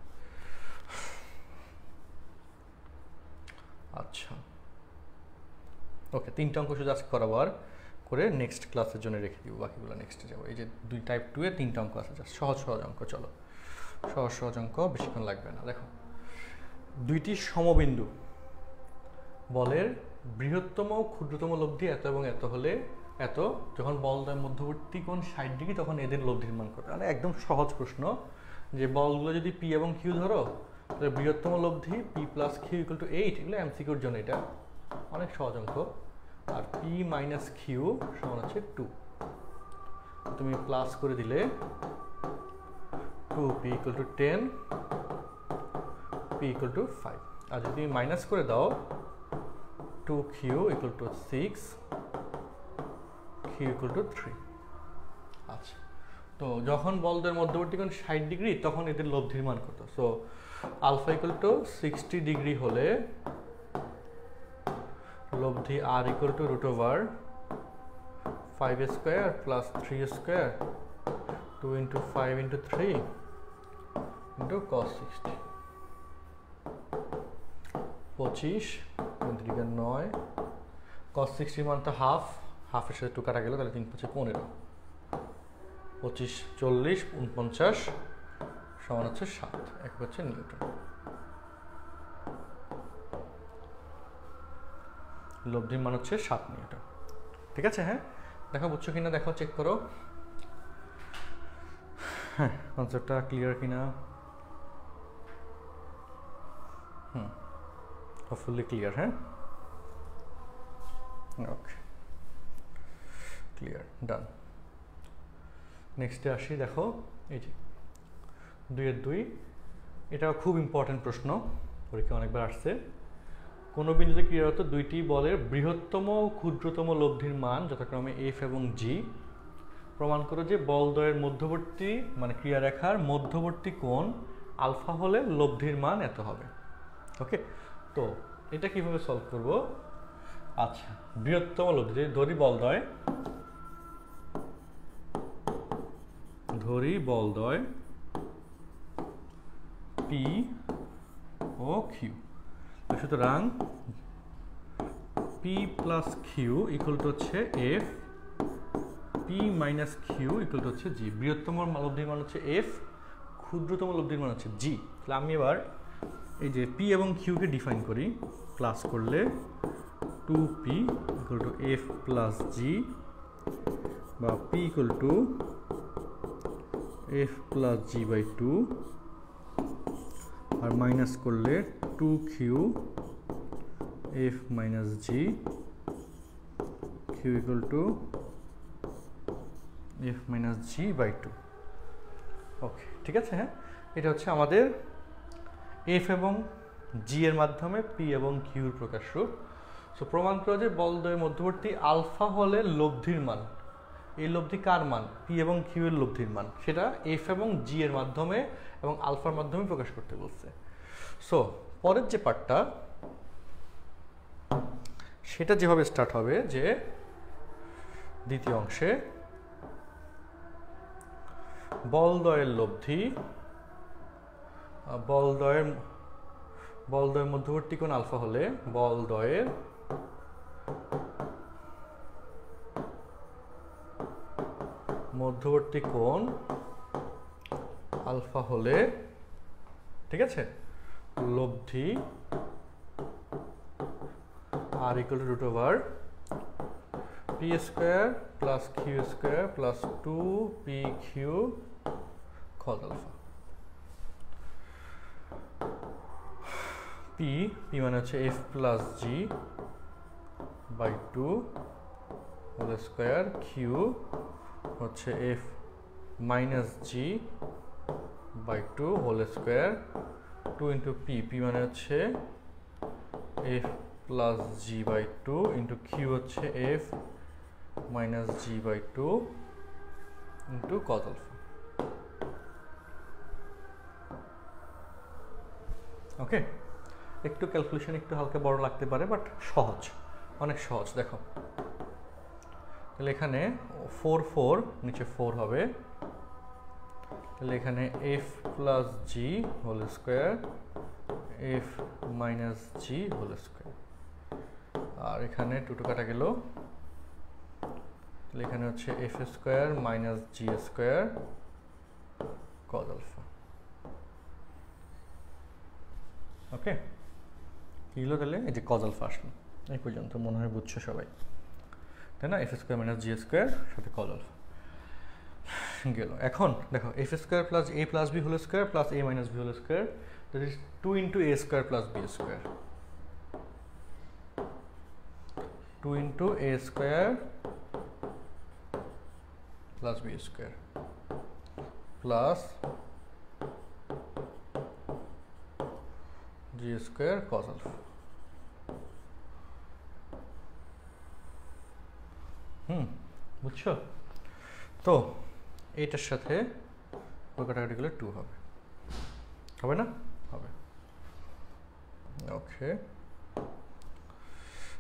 আচ্ছা ওকে, 3টা অঙ্ক শুধু আজকে করাবো, আর করে নেক্সট ক্লাসের জন্য রেখে দিব, বাকিগুলো নেক্সটে যাবো। এই যে টাইপ 2 এর 3টা অঙ্ক আছে, জাস্ট সহজ সহজ অঙ্ক। চলো, সহজ সহজ অঙ্ক, বেশিক্ষণ লাগবে না। দেখো, দুইটি সমবিন্দু বলের বৃহত্তম ক্ষুদ্রতম লব্ধি এত এবং এত হলে এত, যখন বলদ্বয়ের মধ্যবর্তী কোণ 60 ডিগ্রি তখন এদের লব্ধির মান কত। মানে একদম সহজ প্রশ্ন, যে বলগুলো যদি পি এবং কিউ ধরো, তাহলে বৃহত্তম লব্ধি P plus Q equal to 8, এগুলো এমসিকিউর জন্য এটা অনেক সহজ অঙ্ক। আর পি মাইনাস কিউ সমান হচ্ছে 2, তুমি প্লাস করে দিলে 2p equal two 10, p equal to 5। আর যদি তুমি মাইনাস করে দাও 2q equal to 6, q equal to 3। আচ্ছা, তো যখন বলদের মধ্যবর্তী কোণ 60 ডিগ্রি তখন এদের লব্ধির মান কত? So alpha equal to 60 degree হলে লব্ধি r equal to root over 5 square plus 3 square 2 into 5 into 3 into cos 60, 25 9, cos 60 মান তো হাফ, হাফের সাথে 2 কাটা গেল, তাহলে 3 5 15, 25 40 49 সমান হচ্ছে 7, এক হচ্ছে নিউটন। লব্ধির মান হচ্ছে 7 নিউটন। ঠিক আছে? হ্যাঁ, দেখো বুঝছো কিনা, দেখো চেক করো। হ্যাঁ, কনসেপ্টটা ক্লিয়ার কিনা? Hopefully clear. হ্যাঁ, ওকে, ক্লিয়ার, ডান। নেক্সটে আসি। দেখো, এই যে 2 এর 2, এটাও খুব ইম্পর্টেন্ট প্রশ্ন, পরীক্ষা অনেকবার আসছে। কোনো বিন্দুতে ক্রিয়ারত দুইটি বলের বৃহত্তম ও ক্ষুদ্রতম লব্ধির মান যথাক্রমে এফ এবং জি, প্রমাণ করো যে বলদ্বয়ের মধ্যবর্তী মানে ক্রিয়ারেখার মধ্যবর্তী কোণ আলফা হলে লব্ধির মান এত হবে। ওকে, তো এটা কিভাবে সলভ করব? আচ্ছা, বৃহত্তম লব্ধি ধরি বলদ্বয় পি ও কিউ, সুতরাং P plus Q equal to হচ্ছে F, P minus Q equal to হচ্ছে জি। বৃহত্তম লব্ধির মান হচ্ছে এফ, ক্ষুদ্রতম লব্ধির মান হচ্ছে জি। তাহলে আমি এবার এই যে পি এবং কিউকে ডিফাইন করি, প্লাস করলে 2p equal to F plus G, বা P equal to F plus G by 2, আর মাইনাস করলে 2q F minus G, Q equal to F minus G by 2। Okay, ঠিক আছে। হ্যাঁ, এটা হচ্ছে আমাদের এফ এবং জি এর মাধ্যমে পি এবং কিউর প্রকাশ রূপ। সো প্রমাণ করো যে বলদ্বয়ের মধ্যবর্তী আলফা হলে লব্ধির মান, এই লব্ধি কার মান? পি এবং কিউ এর লব্ধির মান, সেটা এফ এবং জি এর মাধ্যমে এবং আলফার মাধ্যমে প্রকাশ করতে বলছে। সো পরের যে পার্টটা, সেটা যেভাবে স্টার্ট হবে, যে দ্বিতীয় অংশে বলদ্বয়ের লব্ধি, বলদ্বয়ের মধ্যবর্তী কোণ আলফা হলে বলদ্বয়ের মধ্যবর্তী কোণ আলফা হলে, ঠিক আছে, লব্ধি R equal to root over P square plus Q square plus 2pq cos alpha. P মানে হচ্ছে F plus G by 2 whole square, Q হচ্ছে F minus G by 2 whole square, 2 into P মানে হচ্ছে F plus G by 2 into Q হচ্ছে F minus G by 2 into cos alpha. Okay, একটু calculation একটু হালকা বড় লাগতে পারে, বাট সহজ, অনেক সহজ। দেখো তাহলে এখানে 4 4 নিচে 4 হবে, তাহলে এখানে f প্লাস জি হোল স্কোয়ার f মাইনাস জি হোল স্কোয়ার, আর এখানে 2 কাটা গেল, তাহলে এখানে হচ্ছে F square minus G square cos alpha. ওকে, কি হলো তাহলে? এই যে কজ আলফা আসলো। এই পর্যন্ত মনে হয় বুঝছো সবাই, তাই না? F square minus G square সাথে কজ আলফা গেল। এখন দেখো F square plus A plus B whole square plus A minus B whole square, that is 2 into A square plus B square, 2 into A square plus B square plus G square cos alpha. বুঝছো? তো এইটার সাথে কাটাকাটি গেলে 2 হবে, হবে না? হবে। ওকে,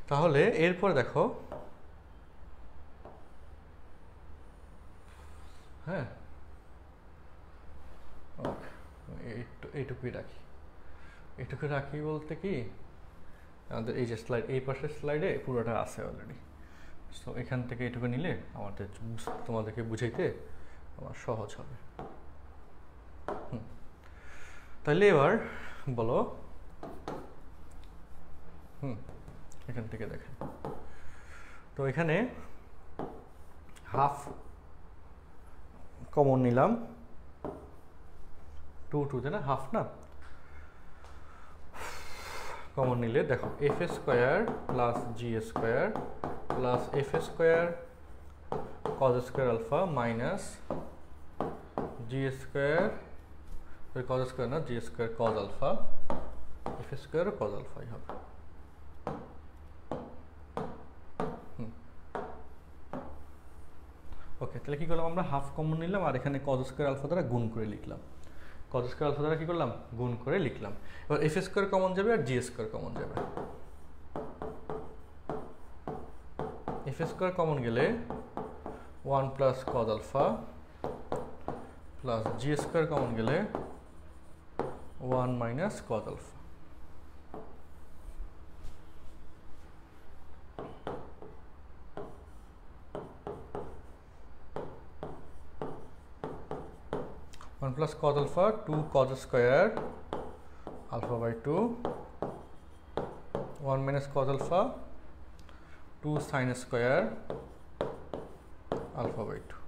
তাহলে এরপর দেখো, হ্যাঁ ওকে, এইটুকুই রাখি। এইটুকু রাখি বলতে কি, আমাদের এই যে স্লাইড, এই পাশের স্লাইডে পুরোটা আছে অলরেডি, সো এখান থেকে এইটুকু নিলে আমাদের তোমাদেরকে বুঝাইতে আমার সহজ হবে। তাহলে এবার বলো, এখান থেকে দেখেন, তো এখানে হাফ কমন নিলাম, 2 2 তাই না, হাফ না, কমন নিলে দেখো F square plus G square plus F square cos square alpha minus G square cos square না, G square cos alpha, F square cos আলফাই হবে। ওকে, তাহলে কি করলাম আমরা? হাফ কমন নিলাম আর এখানে কজ স্কোয়ার আলফা দ্বারা গুণ করে লিখলাম, কজ স্কোয়ার আলফা দ্বারা কি করলাম? গুণ করে লিখলাম। এবার এফ স্কোয়ার কমন যাবে আর জি স্কোয়ার কমন যাবে। এফ স্কোয়ার কমন গেলে 1 plus cos alpha plus G square common গেলে 1 minus cos alpha. Plus cos alpha 2 cos square alpha by 2 1 minus cos alpha 2 sine square alpha by 2।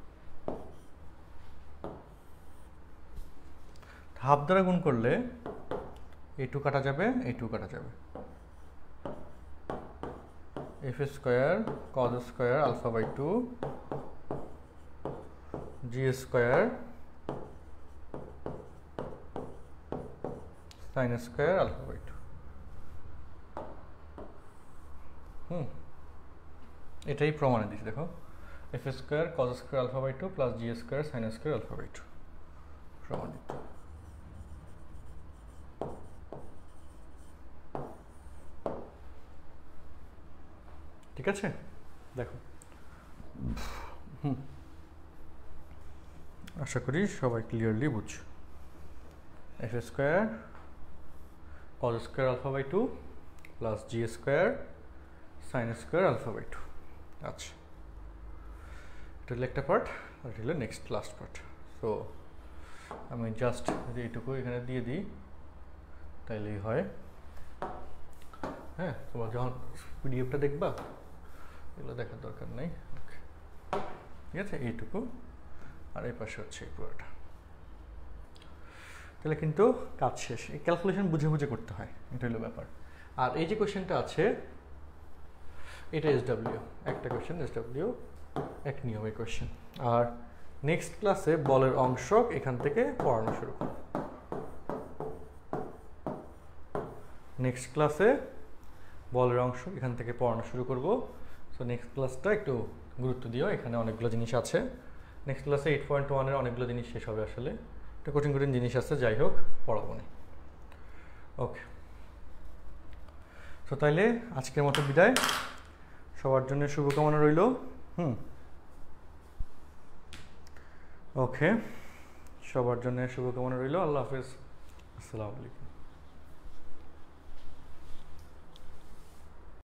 Half द्वारा गुण करले ए 2 काटा जाबे, ए 2 काटा जाबे, F square cos square alpha by 2 G square sine square alpha by 2। এটাই প্রমাণে দিচ্ছি, দেখো F square cos square alpha by 2 plus G square sine square alpha by 2 প্রমাণিত। ঠিক আছে, দেখো আশা করি সবাই ক্লিয়ারলি বুঝছো। F square cos square alpha by 2 plus G square sine square alpha by 2। अच्छा, এটা হলো একটা পার্ট, আর এটা হলো নেক্সট লাস্ট পার্ট। সো আমি জাস্ট যদি এইটুকু এখানে দিয়ে দিই তাইলেই হয়। হ্যাঁ, তোমার যখন পিডিএফটা দেখবা এগুলো দেখার দরকার নেই। ঠিক আছে, এইটুকু আর এই পাশে হচ্ছে এই পুরোটা। তাহলে কিন্তু কাজ শেষ। এই ক্যালকুলেশন বুঝে বুঝে করতে হয়, এটা হলো ব্যাপার। আর এই যে কোয়েশ্চেনটা আছে এটা এসডব্লিউ, একটা কোয়েশ্চেন এসডব্লিউ, এক নিয়মের কোয়েশ্চেন। আর নেক্সট ক্লাসে বলের অংশ এখান থেকে পড়ানো শুরু করব। নেক্সট ক্লাসে বলের অংশ এখান থেকে পড়ানো শুরু করব। সো নেক্সট ক্লাসটা একটু গুরুত্ব দিও, এখানে অনেকগুলো জিনিস আছে। নেক্সট ক্লাসে 8.1-এর অনেকগুলো জিনিস শেষ হবে, আসলে একটা কঠিন কঠিন জিনিস আছে, যাই হোক পড়াবো না। ওকে। তো তাইলে আজকের মতো বিদায়, সবার জন্য শুভকামনা রইল। ওকে, সবার জন্য শুভকামনা রইল। আল্লাহ হাফেজ, আসসালামু আলাইকুম।